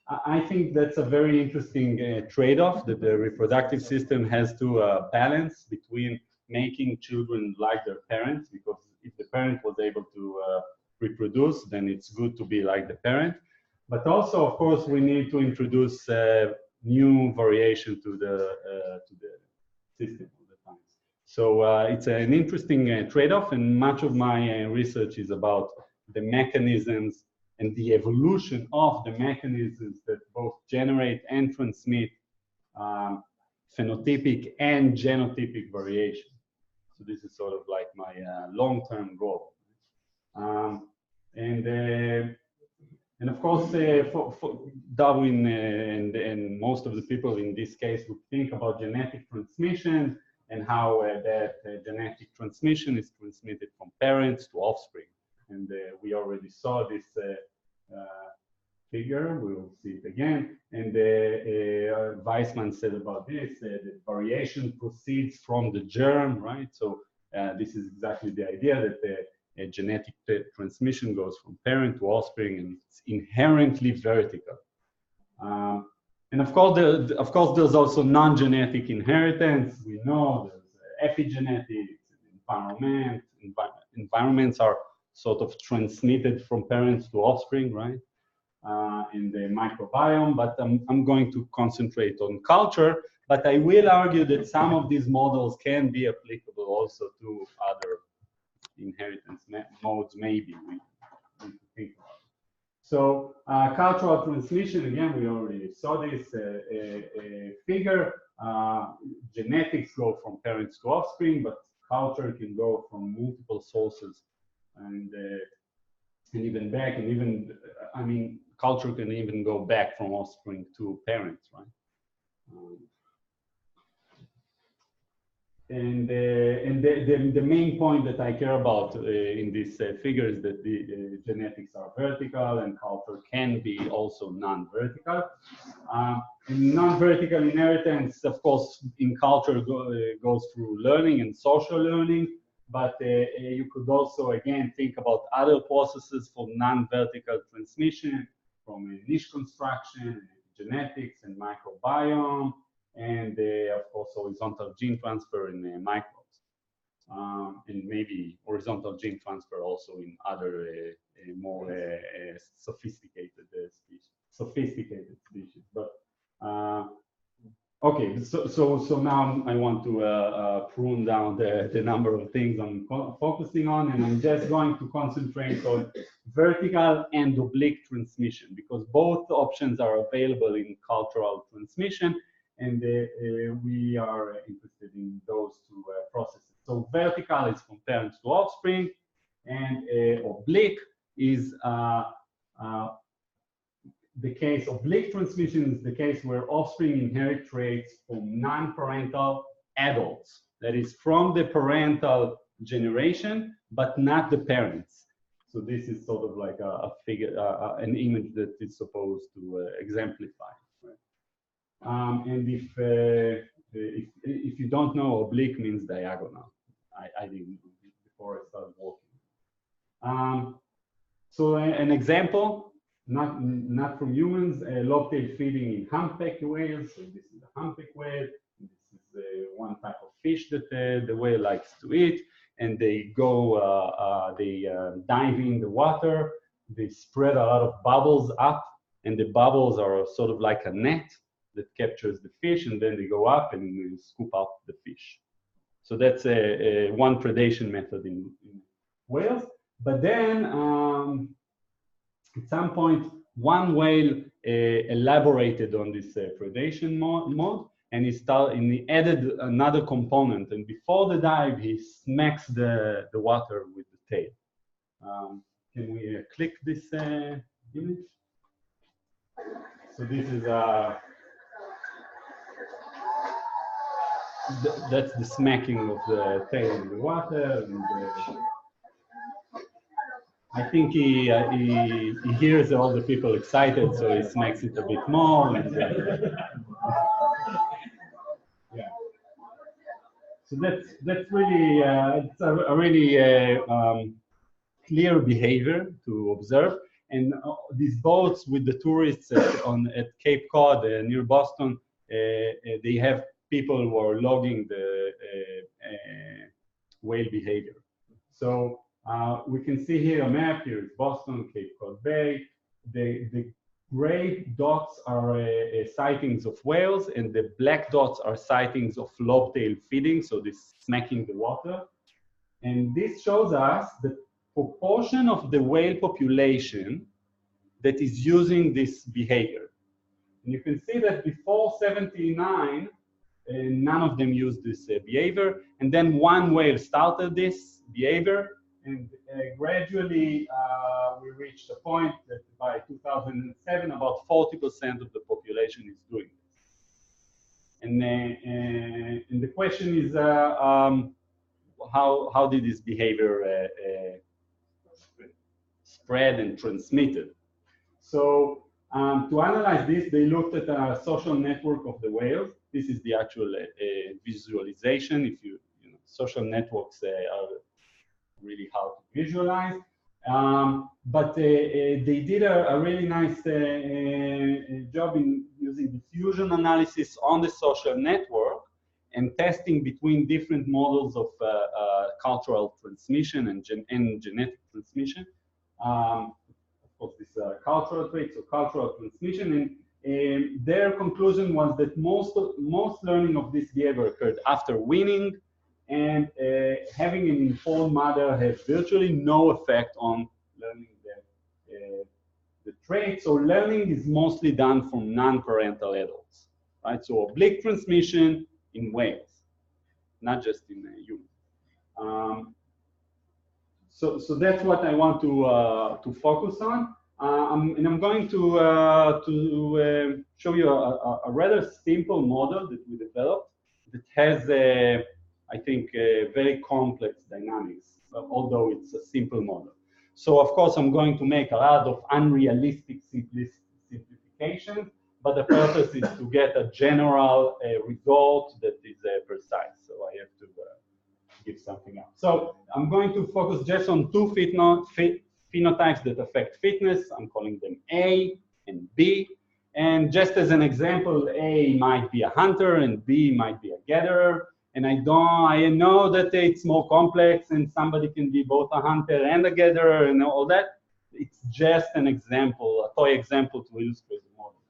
I think that's a very interesting trade-off that the reproductive system has to balance between making children like their parents, because if the parent was able to reproduce, then it's good to be like the parent. But also, of course, we need to introduce new variation to the system all the time. So it's an interesting trade-off, and much of my research is about the mechanisms and the evolution of the mechanisms that both generate and transmit phenotypic and genotypic variation. So this is sort of like my long-term goal. And of course, for Darwin and most of the people in this case would think about genetic transmission and how that genetic transmission is transmitted from parents to offspring. And we already saw this figure. We will see it again. And Weissman said about this, that variation proceeds from the germ, right? So this is exactly the idea that genetic transmission goes from parent to offspring, and it's inherently vertical. And of course, there's also non-genetic inheritance. We know there's epigenetics, environment. Environments are sort of transmitted from parents to offspring, right? In the microbiome, but I'm going to concentrate on culture, but I will argue that some of these models can be applicable also to other inheritance modes, maybe we need to think about. So cultural transmission, again, we already saw this figure. Genetics go from parents to offspring, but culture can go from multiple sources and even back, and even, I mean, culture can even go back from offspring to parents, right? And the main point that I care about in this figure is that the genetics are vertical and culture can be also non-vertical. Non-vertical inheritance, of course, in culture goes through learning and social learning, but you could also, again, think about other processes for non-vertical transmission, from niche construction, genetics, and microbiome, and of course horizontal gene transfer in microbes, and maybe horizontal gene transfer also in other more sophisticated species. But Okay, so now I want to prune down the number of things I'm focusing on, and I'm just going to concentrate on vertical and oblique transmission, because both options are available in cultural transmission, and we are interested in those two processes. So vertical is from parents to offspring, and oblique is the case. Oblique transmission is the case where offspring inherit traits from non-parental adults, that is from the parental generation, but not the parents. So this is sort of like a figure, an image that is supposed to exemplify. Right? And if you don't know, oblique means diagonal. I didn't before I started walking. So an example. Not from humans, lobtail feeding in humpback whales. So this is a humpback whale. This is one type of fish that the whale likes to eat. And they go, they dive in the water. They spread a lot of bubbles up, and the bubbles are sort of like a net that captures the fish, and then they go up and scoop out the fish. So that's one predation method in whales. But then, at some point, one whale elaborated on this predation mode, and he added another component. And before the dive, he smacks the water with the tail. Can we click this image? So this is that's the smacking of the tail in the water. And, I think he hears all the people excited, so he smacks it a bit more. And, yeah. So that's really it's a really clear behavior to observe. And these boats with the tourists at Cape Cod near Boston, they have people who are logging the whale behavior. So. We can see here a map. Here is Boston, Cape Cod Bay. The gray dots are sightings of whales, and the black dots are sightings of lobtail feeding, so this smacking the water. And this shows us the proportion of the whale population that is using this behavior. And you can see that before 79, none of them used this behavior. And then one whale started this behavior. And gradually, we reached a point that by 2007, about 40% of the population is doing this. And the question is, how did this behavior spread and transmitted? So to analyze this, they looked at a social network of the whales. This is the actual visualization. If you know, social networks are really hard to visualize. But they did a really nice job in using diffusion analysis on the social network and testing between different models of cultural transmission and genetic transmission. Of course, this cultural traits, so cultural transmission. And their conclusion was that most learning of this behavior occurred after weaning, and having an informed mother has virtually no effect on learning the traits. So learning is mostly done from non-parental adults, right? So oblique transmission in whales, not just in humans. So that's what I want to focus on. And I'm going to show you a rather simple model that we developed that has I think, very complex dynamics, although it's a simple model. So, of course, I'm going to make a lot of unrealistic simplifications, but the purpose is to get a general result that is precise. So I have to give something else. So I'm going to focus just on two phenotypes that affect fitness. I'm calling them A and B. And just as an example, A might be a hunter and B might be a gatherer. And I know that it's more complex and somebody can be both a hunter and a gatherer and all that. It's just an example, a toy example to illustrate the model.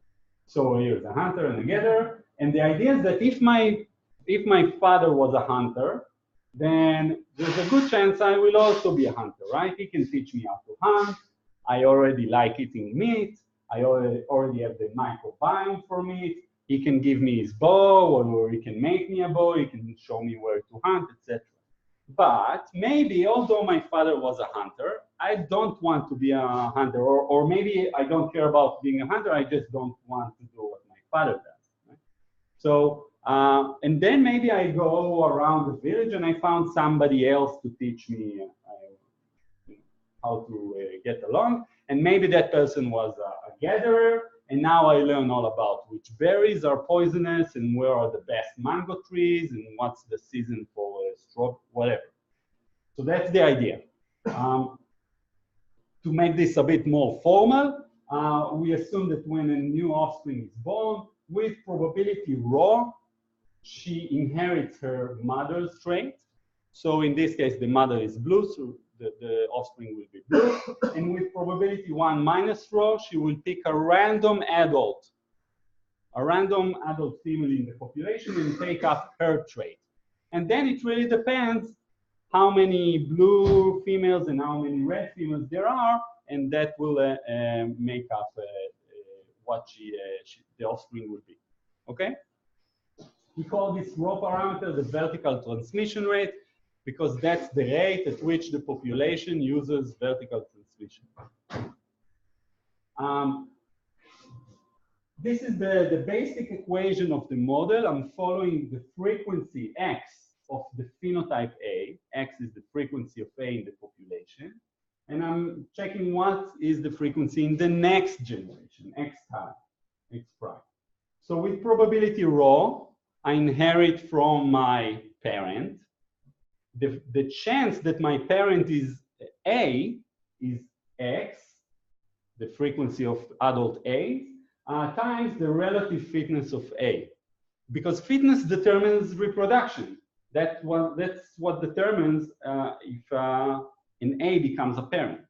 So here's a hunter and a gatherer. And the idea is that if my father was a hunter, then there's a good chance I will also be a hunter, right? He can teach me how to hunt. I already like eating meat. I already have the microbiome for meat. He can give me his bow, or he can make me a bow. He can show me where to hunt, etc. But maybe, although my father was a hunter, I don't want to be a hunter, or maybe I don't care about being a hunter. I just don't want to do what my father does. Right? So, and then maybe I go around the village and I found somebody else to teach me how to get along. And maybe that person was a gatherer, and now I learn all about which berries are poisonous and where are the best mango trees and what's the season for straw, whatever. So that's the idea. To make this a bit more formal, we assume that when a new offspring is born, with probability rho, she inherits her mother's trait. So in this case, the mother is blue, so the offspring will be blue. And with probability 1 minus rho, she will pick a random adult female in the population and take up her trait. And then it really depends how many blue females and how many red females there are, and that will make up what the offspring will be. Okay? We call this rho parameter the vertical transmission rate, because that's the rate at which the population uses vertical transmission. This is the basic equation of the model. I'm following the frequency x of the phenotype A. X is the frequency of A in the population. And I'm checking what is the frequency in the next generation, x time, x prime. So with probability rho, I inherit from my parent. The chance that my parent is A is x, the frequency of adult A, times the relative fitness of A. Because fitness determines reproduction. That's what determines if an A becomes a parent.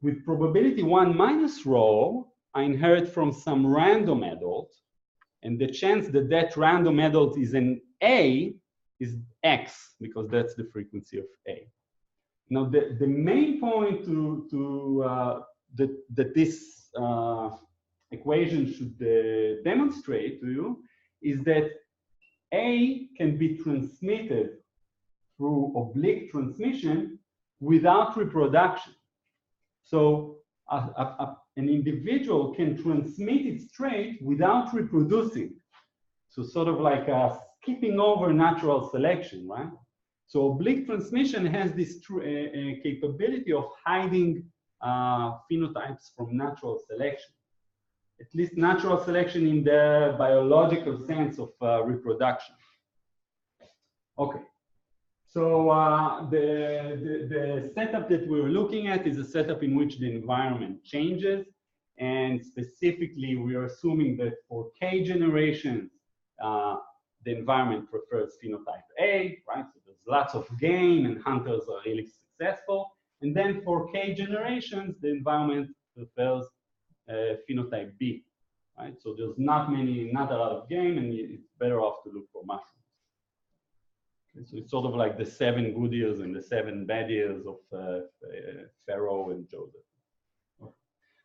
With probability 1 minus rho, I inherit from some random adult, and the chance that that random adult is an A is x, because that's the frequency of A. Now, the main point that this equation should demonstrate to you is that A can be transmitted through oblique transmission without reproduction. So an individual can transmit its trait without reproducing. So sort of like skipping over natural selection, right? So oblique transmission has this capability of hiding phenotypes from natural selection. At least natural selection in the biological sense of reproduction. Okay, so the setup that we're looking at is a setup in which the environment changes, and specifically we are assuming that for K generations, the environment prefers phenotype A, right? So there's lots of game and hunters are really successful. And then for K generations, the environment prefers phenotype B, right? So there's not a lot of game, and it's better off to look for mushrooms. Okay, so it's sort of like the 7 good years and the 7 bad years of Pharaoh and Joseph. Okay.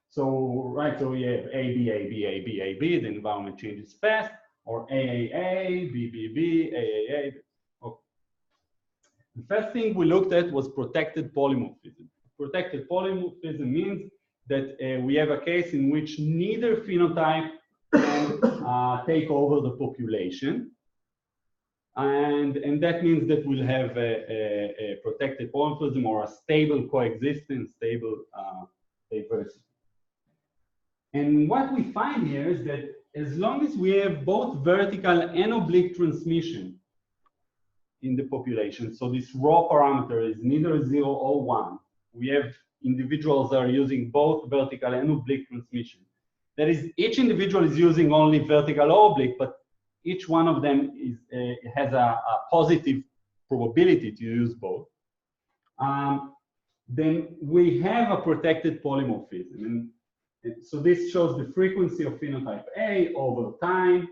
So, right, so we have A, B, A, B, A, B, A, B, the environment changes fast, or A, A, A, B, B, B, A, A, A. Okay. The first thing we looked at was protected polymorphism. Protected polymorphism means that we have a case in which neither phenotype can take over the population. And that means that we'll have a protected polymorphism or a stable coexistence, stable diversity. And what we find here is that as long as we have both vertical and oblique transmission in the population, so this rho parameter is neither 0 or 1, we have individuals that are using both vertical and oblique transmission. That is, each individual is using only vertical or oblique, but each one of them has a positive probability to use both. Then we have a protected polymorphism. And so this shows the frequency of phenotype A over time.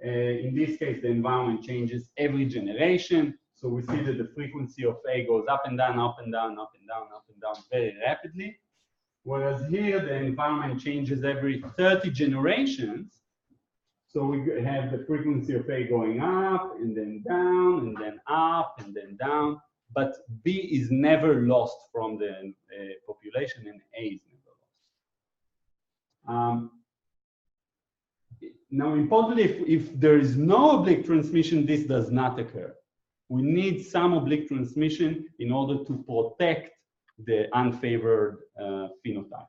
In this case, the environment changes every generation. So we see that the frequency of A goes up and down, up and down, up and down, up and down very rapidly. Whereas here, the environment changes every 30 generations. So we have the frequency of A going up and then down and then up and then down. But B is never lost from the population and A is never lost. Now, importantly, if there is no oblique transmission, this does not occur. We need some oblique transmission in order to protect the unfavored phenotype.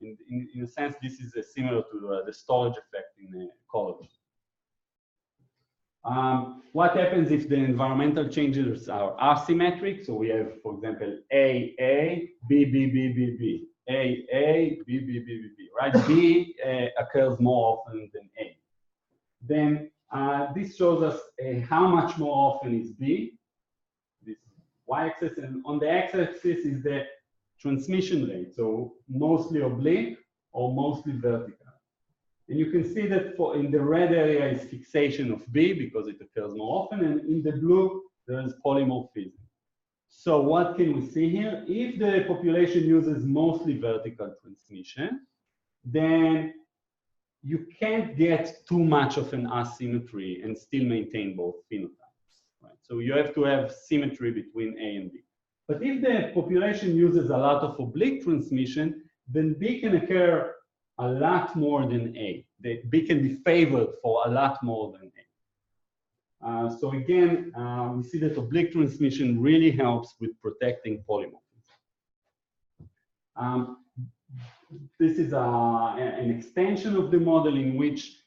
In a sense, this is similar to the storage effect in ecology. What happens if the environmental changes are asymmetric? So we have, for example, A, B, B, B, B, B. A, B, B, B, B, B, right? B occurs more often than A. Then this shows us how much more often is B. This y-axis, and on the x-axis is the transmission rate, so mostly oblique or mostly vertical. And you can see that in the red area is fixation of B because it occurs more often, and in the blue there is polymorphism. So what can we see here? If the population uses mostly vertical transmission, then you can't get too much of an asymmetry and still maintain both phenotypes, right? So you have to have symmetry between A and B. But if the population uses a lot of oblique transmission, then B can occur a lot more than A. The B can be favored for a lot more than A. So again, we see that oblique transmission really helps with protecting polymorphism. This is an extension of the model in which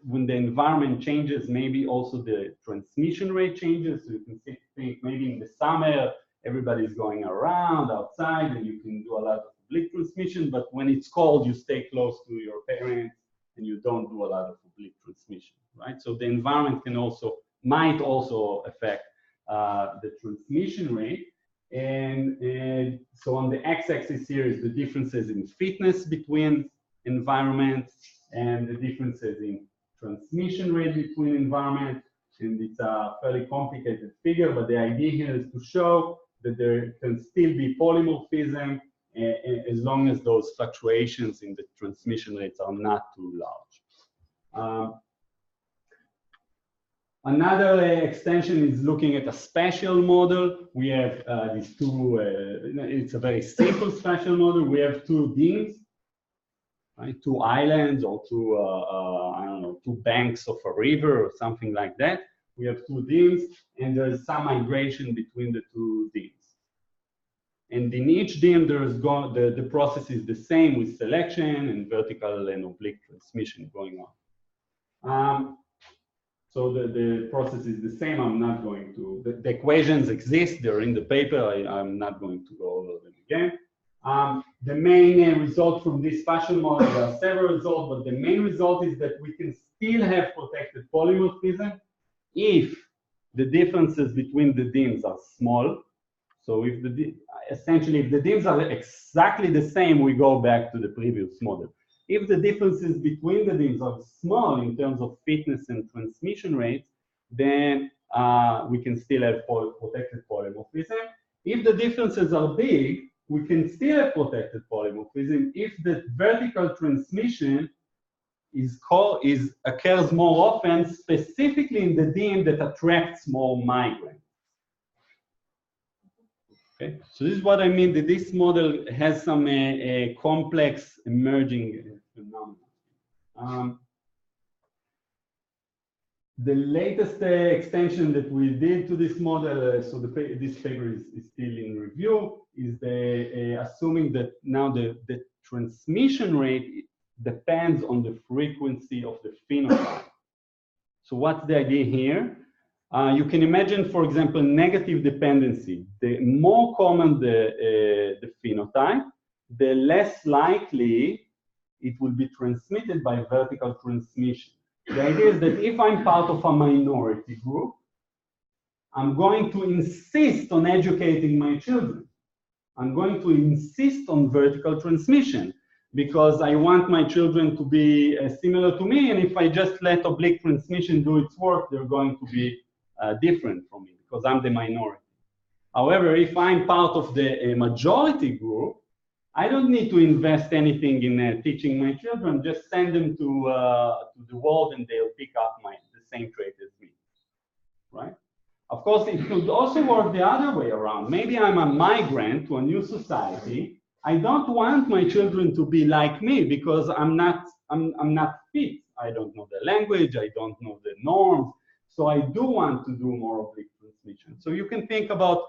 when the environment changes, maybe also the transmission rate changes. So you can think maybe in the summer, everybody's going around outside and you can do a lot of oblique transmission, but when it's cold, you stay close to your parents and you don't do a lot of oblique transmission, right? So the environment might also affect the transmission rate. And so on the x-axis here is the differences in fitness between environments and the differences in transmission rate between environments. And it's a fairly complicated figure, but the idea here is to show that there can still be polymorphism as long as those fluctuations in the transmission rates are not too large. Another extension is looking at a spatial model. We have these two, it's a very simple spatial model. We have two DIMs, right? Two islands or two, I don't know, two banks of a river or something like that. We have two DIMs and there's some migration between the two DIMs. And in each DIM, the process is the same with selection and vertical and oblique transmission going on. So the process is the same. I'm not going to, the equations exist, they're in the paper. I'm not going to go over them again. The main result from this spatial model, there are several results, but the main result is that we can still have protected polymorphism if the differences between the DIMs are small. So if essentially, if the DIMs are exactly the same, we go back to the previous model. If the differences between the DIMs are small in terms of fitness and transmission rates, then we can still have protected polymorphism. If the differences are big, we can still have protected polymorphism if the vertical transmission occurs more often, specifically in the DIM that attracts more migrants. Okay, so this is what I mean, that this model has some complex emerging phenomena. The latest extension that we did to this model, so this paper is still in review, is assuming that now the transmission rate depends on the frequency of the phenotype. So what's the idea here? You can imagine, for example, negative dependency. The more common the phenotype, the less likely it will be transmitted by vertical transmission. The idea is that if I'm part of a minority group, I'm going to insist on educating my children. I'm going to insist on vertical transmission. because I want my children to be similar to me, and if I just let oblique transmission do its work, they're going to be different from me because I'm the minority. However, if I'm part of the majority group, I don't need to invest anything in teaching my children, just send them to the world and they'll pick up the same trait as me, right? Of course, it could also work the other way around. Maybe I'm a migrant to a new society. I don't want my children to be like me because I'm not fit. I don't know the language, I don't know the norms. So I do want to do more oblique transmission. So you can think about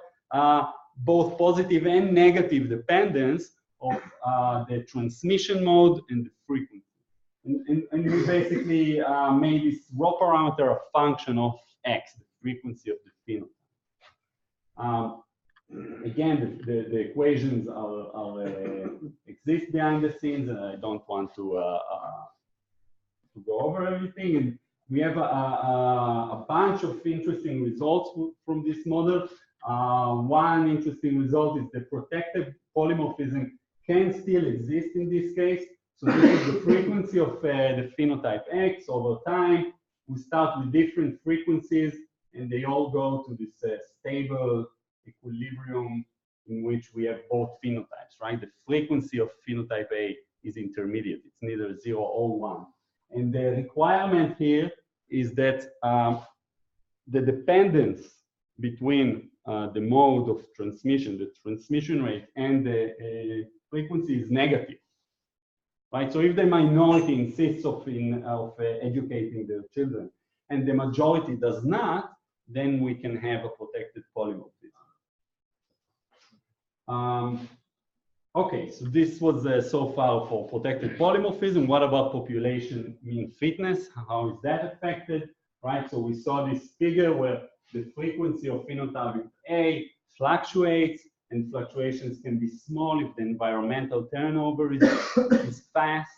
both positive and negative dependence of the transmission mode and the frequency. And we basically made this raw parameter a function of X, the frequency of the phenotype. Again, the equations exist behind the scenes, and I don't want to go over everything. And we have a bunch of interesting results from this model. One interesting result is the protective polymorphism can still exist in this case. So this is the frequency of the phenotype X over time. We start with different frequencies, and they all go to this stable equilibrium in which we have both phenotypes, right? The frequency of phenotype A is intermediate. It's neither 0 or 1. And the requirement here is that the dependence between the mode of transmission, the transmission rate, and the frequency is negative, right? So if the minority insists of educating their children and the majority does not, then we can have a protected polymorphism. Okay, so this was so far for protected polymorphism. What about population mean fitness? How is that affected, right? So we saw this figure where the frequency of phenotype A fluctuates, and fluctuations can be small if the environmental turnover is fast,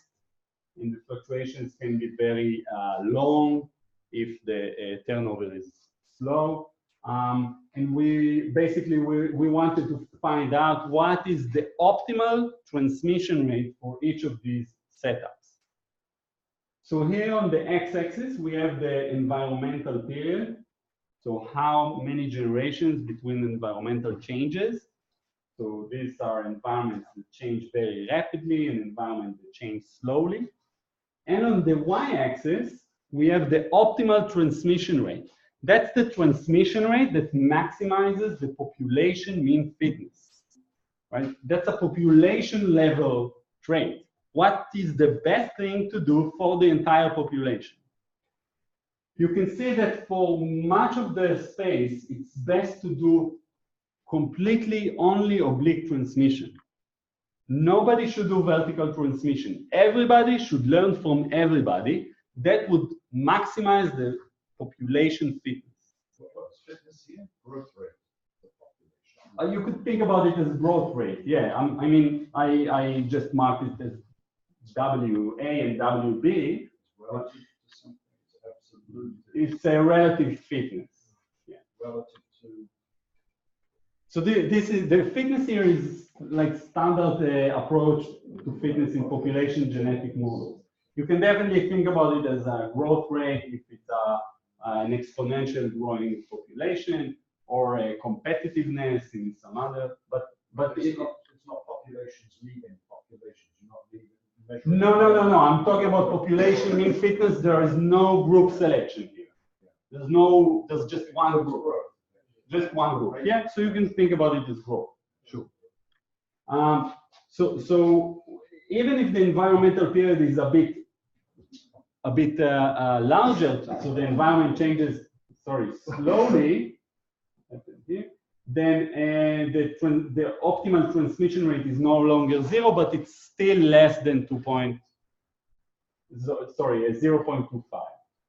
and the fluctuations can be very long if the turnover is slow. And we basically wanted to find out what is the optimal transmission rate for each of these setups. So here on the x-axis, we have the environmental period. So how many generations between environmental changes. So these are environments that change very rapidly and environments that change slowly. And on the y-axis, we have the optimal transmission rate. That's the transmission rate that maximizes the population mean fitness, right? That's a population level trait. What is the best thing to do for the entire population? You can see that for much of the space, it's best to do completely only oblique transmission. Nobody should do vertical transmission. Everybody should learn from everybody. That would maximize the population fitness. What's fitness here? Growth rate of You population. could think about it as growth rate. Yeah, I mean, I just marked it as WA and WB. Relative to something. It's absolute. It's a relative fitness. Yeah. Relative to. So this is the fitness here is like standard approach to fitness in population genetic models. You can definitely think about it as a growth rate if it's an exponential growing population or a competitiveness in some other, but it's not populations leaving populations. You're not leaving. No. I'm talking about population mean fitness. There is no group selection here. There's just one group. Just one group. Yeah, so you can think about it as growth. Sure. So even if the environmental period is a bit larger, so the environment changes, slowly, then the optimal transmission rate is no longer 0, but it's still less than 0.25.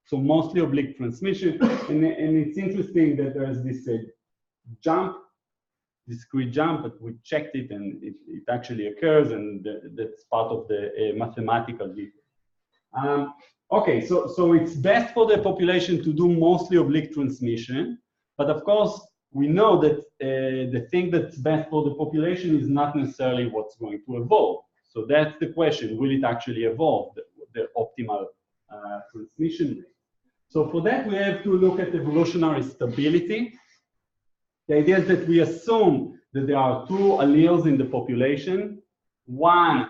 So mostly oblique transmission, and it's interesting that there's this discrete jump, but we checked it and it actually occurs, and that's part of the mathematical detail. Okay, so it's best for the population to do mostly oblique transmission, but of course we know that the thing that's best for the population is not necessarily what's going to evolve. So that's the question, will it actually evolve the optimal transmission rate? So for that, we have to look at evolutionary stability. The idea is that we assume that there are two alleles in the population. One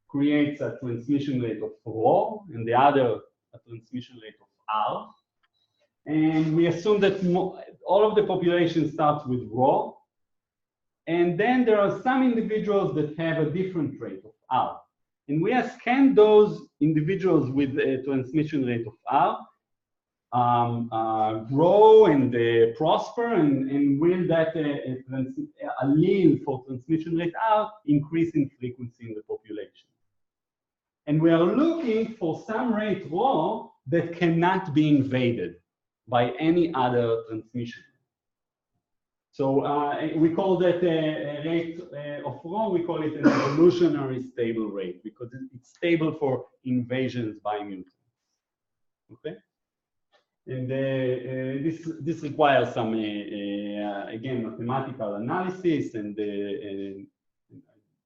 creates a transmission rate of rho, and the other a transmission rate of R. And we assume that all of the population starts with rho. And then there are some individuals that have a different rate of R. And we have scanned those individuals with a transmission rate of R, grow and prosper, and will that allele for transmission rate R increase in frequency in the population. And we are looking for some rate rho that cannot be invaded by any other transmission. So we call that rate of rho, we call it an evolutionary stable rate because it's stable for invasions by mutants. Okay? And this requires some, again, mathematical analysis, and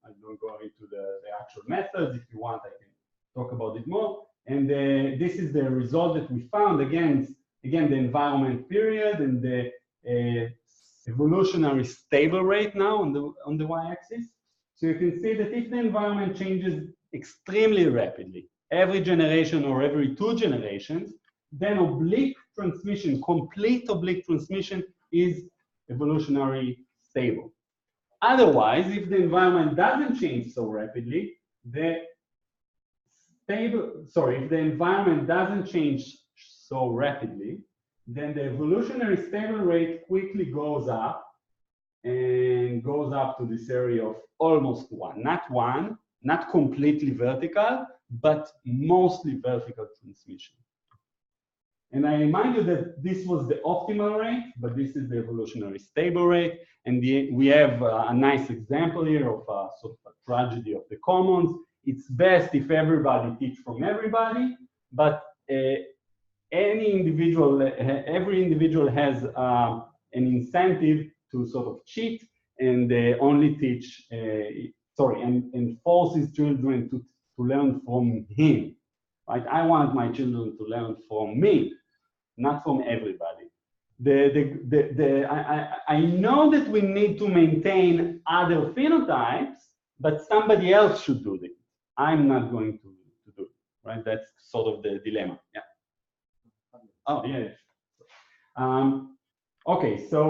I don't go into the actual methods. If you want, I can talk about it more. And this is the result that we found. Again, the environment period and the evolutionary stable rate now on the y-axis. So you can see that if the environment changes extremely rapidly, every generation or every 2 generations, then oblique transmission, complete oblique transmission, is evolutionary stable. Otherwise, if the environment doesn't change so rapidly, if the environment doesn't change so rapidly, then the evolutionary stable rate quickly goes up and goes up to this area of almost 1. Not completely vertical, but mostly vertical transmission. And I remind you that this was the optimal rate, but this is the evolutionary stable rate. And we have a nice example here of a sort of a tragedy of the commons. It's best if everybody teach from everybody, but every individual has an incentive to sort of cheat and only teach, and force his children to learn from him. Right? I want my children to learn from me, not from everybody. I know that we need to maintain other phenotypes, but somebody else should do this. I'm not going to do it, right? That's sort of the dilemma. Yeah. Oh, yeah. Okay, so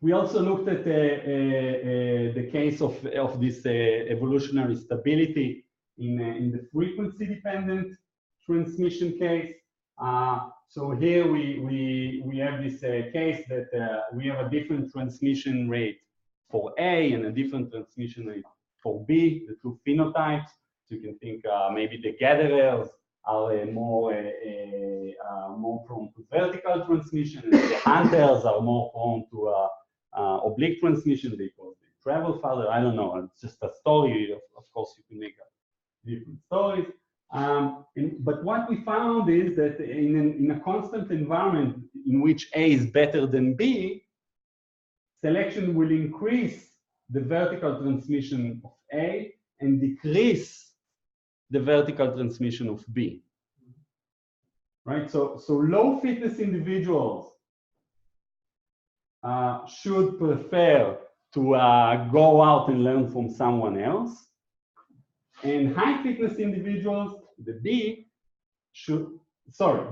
we also looked at the case of this evolutionary stability in the frequency-dependent transmission case. So here we have this case that we have a different transmission rate for A and a different transmission rate for B, the two phenotypes. So you can think maybe the gatherers are more prone to vertical transmission, and the hunters are more prone to oblique transmission because they travel farther. I don't know. It's just a story. Of course, you can make different stories. But what we found is that in a constant environment in which A is better than B, selection will increase the vertical transmission of A and decrease the vertical transmission of B. Right? So low fitness individuals should prefer to go out and learn from someone else. And high fitness individuals, the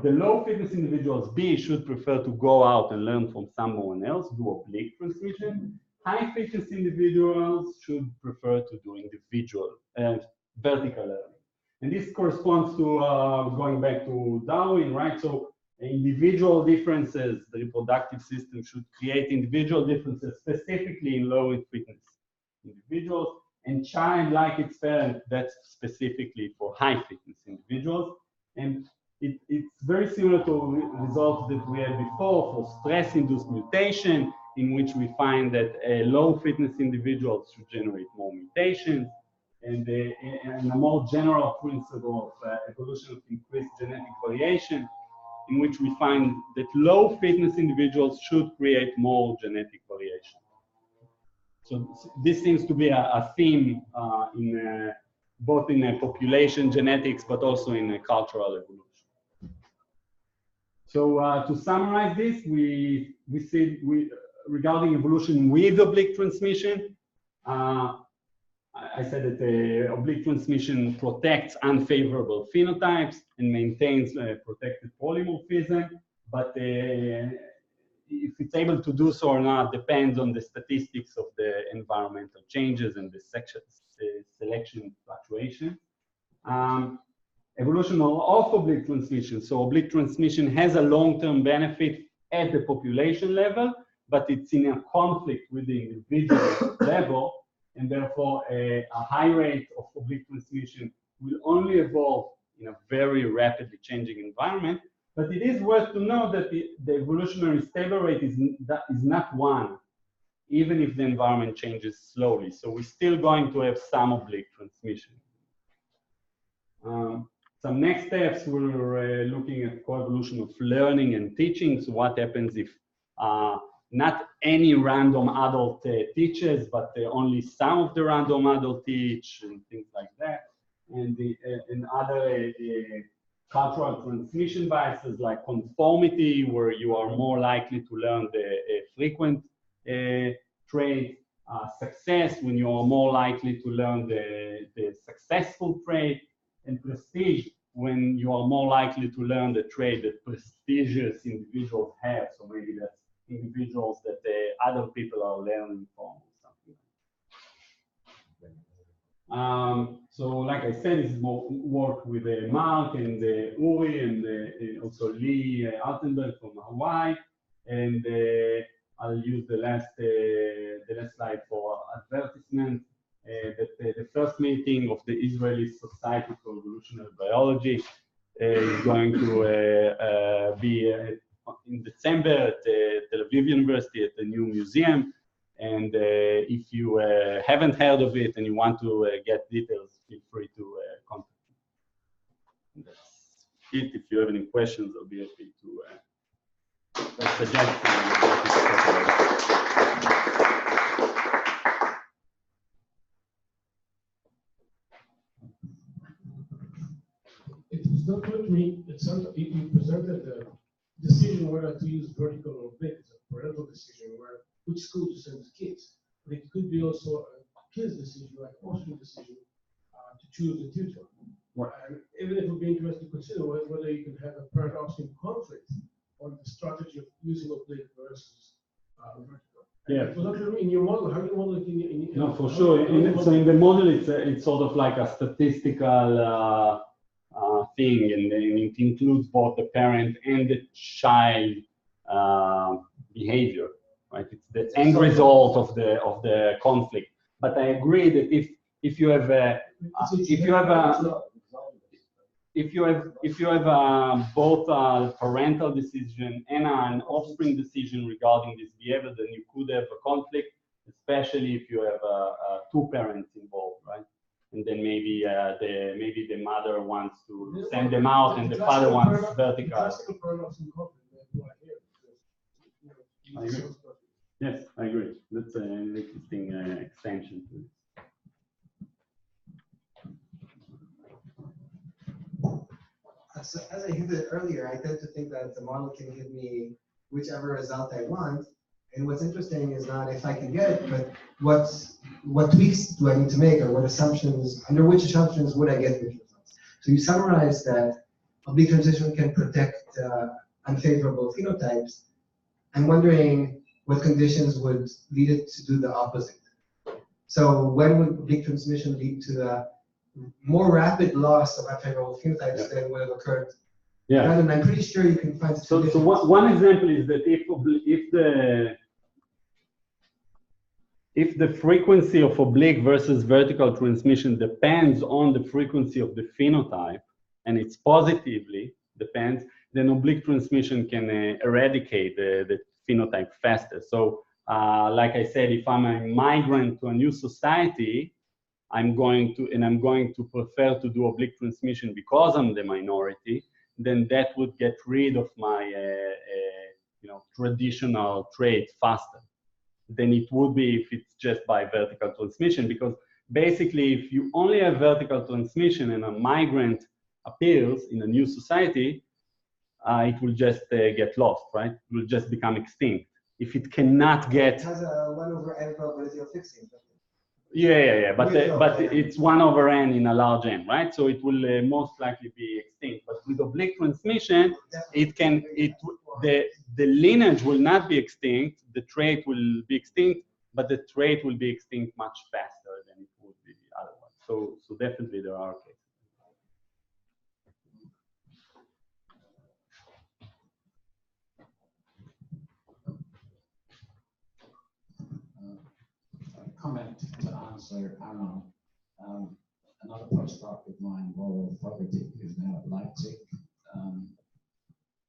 low fitness individuals, B, should prefer to go out and learn from someone else, do oblique transmission. High fitness individuals should prefer to do individual vertical learning. And this corresponds to going back to Darwin, right? So individual differences, the reproductive system should create individual differences, specifically in low fitness individuals. And child-like experiment, that's specifically for high fitness individuals. And it's very similar to results that we had before for stress-induced mutation, in which we find that low fitness individuals should generate more mutations. And a more general principle of evolution of increased genetic variation, in which we find that low fitness individuals should create more genetic variation. So this seems to be a theme in both in population genetics, but also in cultural evolution. So to summarize this, we see regarding evolution with oblique transmission, I said that oblique transmission protects unfavorable phenotypes and maintains protected polymorphism, but if it's able to do so or not depends on the statistics of the environmental changes and the selection fluctuation. Evolution of oblique transmission. So oblique transmission has a long-term benefit at the population level, but it's in a conflict with the individual level, and therefore a high rate of oblique transmission will only evolve in a very rapidly changing environment. But it is worth to know that the evolutionary stable rate is not one, even if the environment changes slowly. So we're still going to have some oblique transmission. Some next steps, we're looking at coevolution of learning and teaching. So what happens if not any random adult teaches, but only some of the random adult teach and things like that. And other cultural transmission biases like conformity, where you are more likely to learn the frequent trait, success, when you are more likely to learn the successful trait, and prestige, when you are more likely to learn the trait that prestigious individuals have. So maybe that's individuals that other people are learning from or something. So like I said, it's more work with Mark and Uri and also Lee Altenberg from Hawaii. And I'll use the last slide for advertisement. That the first meeting of the Israeli Society for Evolutionary Biology is going to be in December at Tel Aviv University at the new museum. And if you haven't heard of it and you want to get details, feel free to contact me. That's it. If you have any questions, I'll be happy to suggest. It was not clear to me that you presented the decision whether to use vertical or oblique. It's a parental decision where which school to send the kids. But it could be also a kid's decision, like a personal decision, to choose the tutor. Right. And even if it would be interesting to consider whether you can have a paradoxical conflict on the strategy of using oblique versus vertical. Yeah. It was not clear in your model. How do you model it in no, for sure. So in the model, it's sort of like a statistical thing, and it includes both the parent and the child behavior, right? It's the end result of the conflict. But I agree that if you have both a parental decision and an offspring decision regarding this behavior, then you could have a conflict, especially if you have two parents involved, right? And then maybe the mother wants to send them out, and the father wants vertical. I agree. Yes, I agree. That's an interesting extension to it. So as I hinted earlier, I tend to think that the model can give me whichever result I want. And what's interesting is not if I can get it, but what tweaks do I need to make, or what assumptions, under which assumptions would I get which results? So you summarize that oblique transition can protect unfavorable phenotypes. I'm wondering what conditions would lead it to do the opposite. So when would oblique transmission lead to the more rapid loss of unfavorable phenotypes than would have occurred? Yeah. And I'm pretty sure you can find. So one example is that if the frequency of oblique versus vertical transmission depends on the frequency of the phenotype, and it's positively depends, then oblique transmission can eradicate the phenotype faster. So like I said, if I'm a migrant to a new society, I'm going to prefer to do oblique transmission because I'm the minority, then that would get rid of my traditional trait faster. than it would be if it's just by vertical transmission, because basically if you only have vertical transmission and a migrant appears in a new society, it will just get lost, right? It will just become extinct. If it cannot get... It has a 1/n probability of fixing. Yeah. But it's 1/n in a large n, right? So it will most likely be extinct. But with oblique transmission, the lineage will not be extinct. The trait will be extinct, but the trait will be extinct much faster than it would be otherwise. So definitely there are cases. Comment to answer Arno. Another postdoc of mine, Yoav Ram, who's now at Leipzig.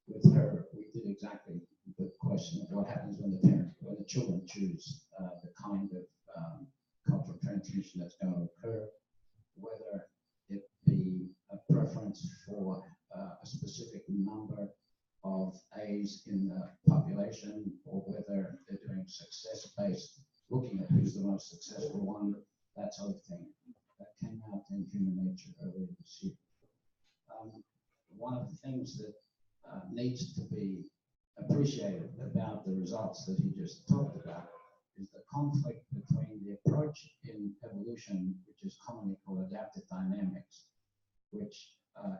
With her, we did exactly the question of what happens when the children choose the kind of cultural transmission that's going to occur, whether it be a preference for a specific number of A's in the population, or whether they're doing success-based, looking at who's the most successful one, that sort of thing. That came out in Human Nature earlier this year. One of the things that needs to be appreciated about the results that he just talked about is the conflict between the approach in evolution, which is commonly called adaptive dynamics, which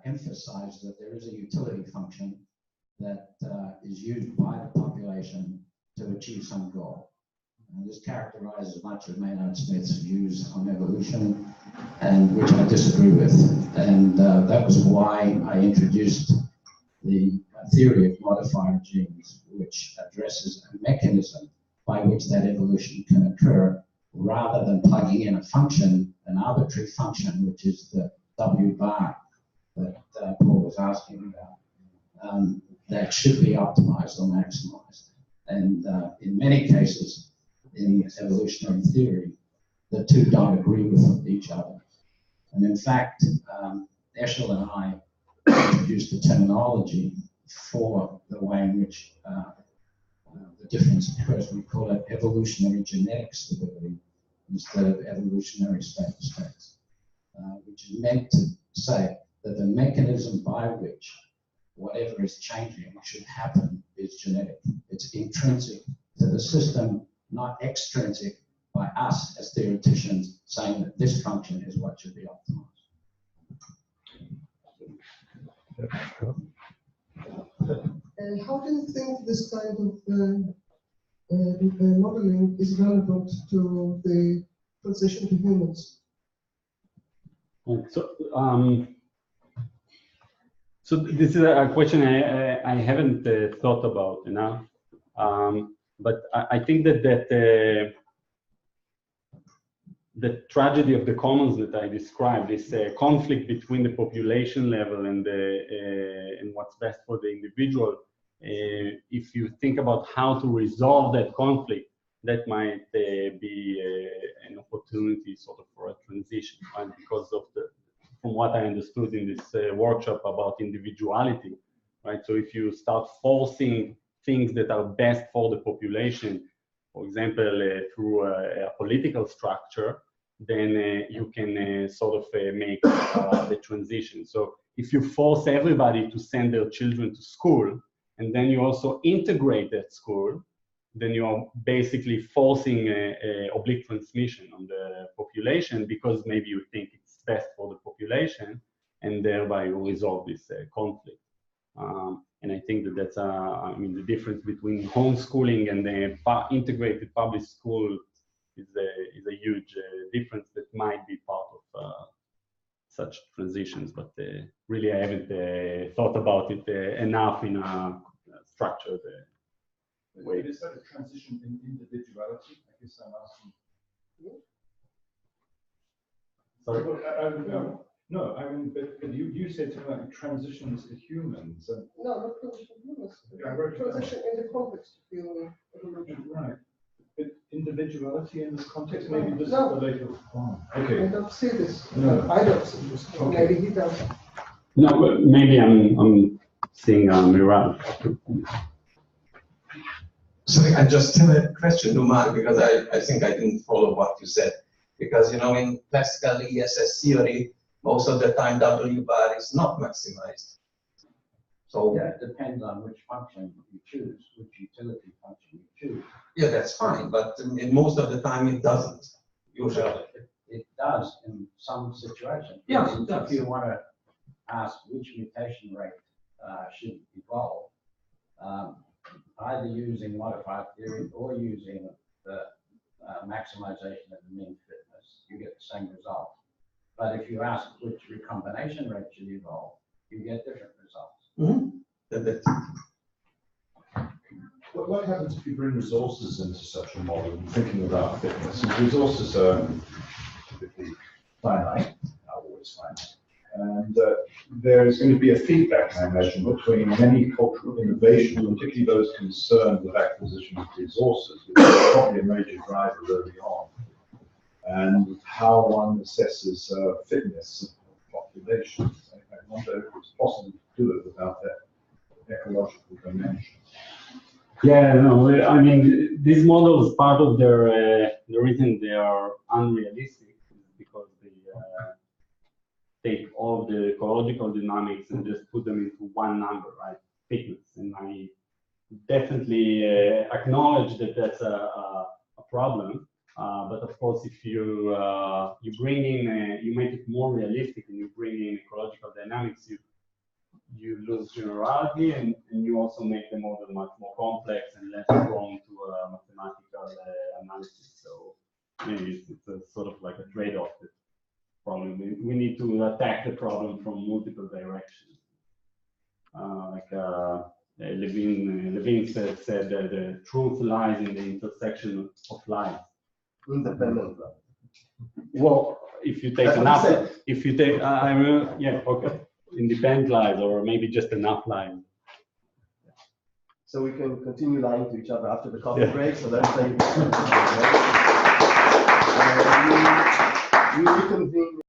emphasizes that there is a utility function that is used by the population to achieve some goal. And this characterizes much of Maynard Smith's views on evolution, and which I disagree with. And that was why I introduced the theory of modifier genes, which addresses a mechanism by which that evolution can occur, rather than plugging in a function, an arbitrary function, which is the W bar that Paul was asking about, that should be optimized or maximized. And in many cases, in evolutionary theory, the two don't agree with each other. And in fact, Eshel and I introduced the terminology for the way in which the difference occurs. We call it evolutionary genetic stability instead of evolutionary stable states, which is meant to say that the mechanism by which whatever is changing should happen is genetic. It's intrinsic to the system, not extrinsic by us as theoreticians saying that this function is what should be optimized. How do you think this kind of modeling is relevant to the transition to humans? So this is a question I haven't thought about enough. But I think that the tragedy of the commons that I described, this conflict between the population level and what's best for the individual, if you think about how to resolve that conflict, that might be an opportunity sort of for a transition, right? Because of from what I understood in this workshop about individuality, right? So if you start forcing things that are best for the population, for example, through a political structure, then you can sort of make the transition. So if you force everybody to send their children to school, and then you also integrate that school, then you are basically forcing oblique transmission on the population, because maybe you think it's best for the population, and thereby you resolve this conflict. And I think that that's the difference between homeschooling and the integrated public school is a huge difference that might be part of such transitions. But really, I haven't thought about it enough in a structured way. Is that a transition in individuality? I guess I'm asking. Sorry? No, I mean, but you said something like transitions to humans. No, not transition to humans. Transition in the context of human evolution. Right. But individuality in this context, maybe this No. is the later form. Okay. I don't see this. No. I don't see this. Okay. Maybe he does. No, but maybe I'm seeing a mirage. Sorry, I just have a question to Mark because I think I didn't follow what you said. Because, you know, in classical ESS theory, most of the time W bar is not maximized. So Yeah, it depends on which function you choose, which utility function you choose. yeah, that's fine, but in most of the time it doesn't, usually. It does in some situations. Yeah, it does. If you want to ask which mutation rate should evolve, either using modified theory or using the maximization of the mean fitness, you get the same result. But if you ask which recombination rate should evolve, you get different results. What happens if you bring resources into such a model, thinking about fitness? Resources are typically finite, are always finite. And there is going to be a feedback, I imagine, between any cultural innovation, particularly those concerned with acquisition of resources, which is probably a major driver early on, and how one assesses fitness of populations. I wonder if it's possible to do it without that ecological dimension. Yeah, no, I mean, these models, part of their, the reason they are unrealistic is because they take all of the ecological dynamics and just put them into one number, right? Fitness. And I definitely acknowledge that that's a problem. But of course, if you you bring in, you make it more realistic and you bring in ecological dynamics, you lose generality and you also make the model much more complex and less prone to mathematical analysis. So it's a sort of like a trade-off. Problem. We need to attack the problem from multiple directions. Levine said that the truth lies in the intersection of lies. Independent lies. Well, if you take enough, if you take, yeah, okay, independent lies or maybe just enough lies. So we can continue lying to each other after the coffee break. So let's say we reconvene.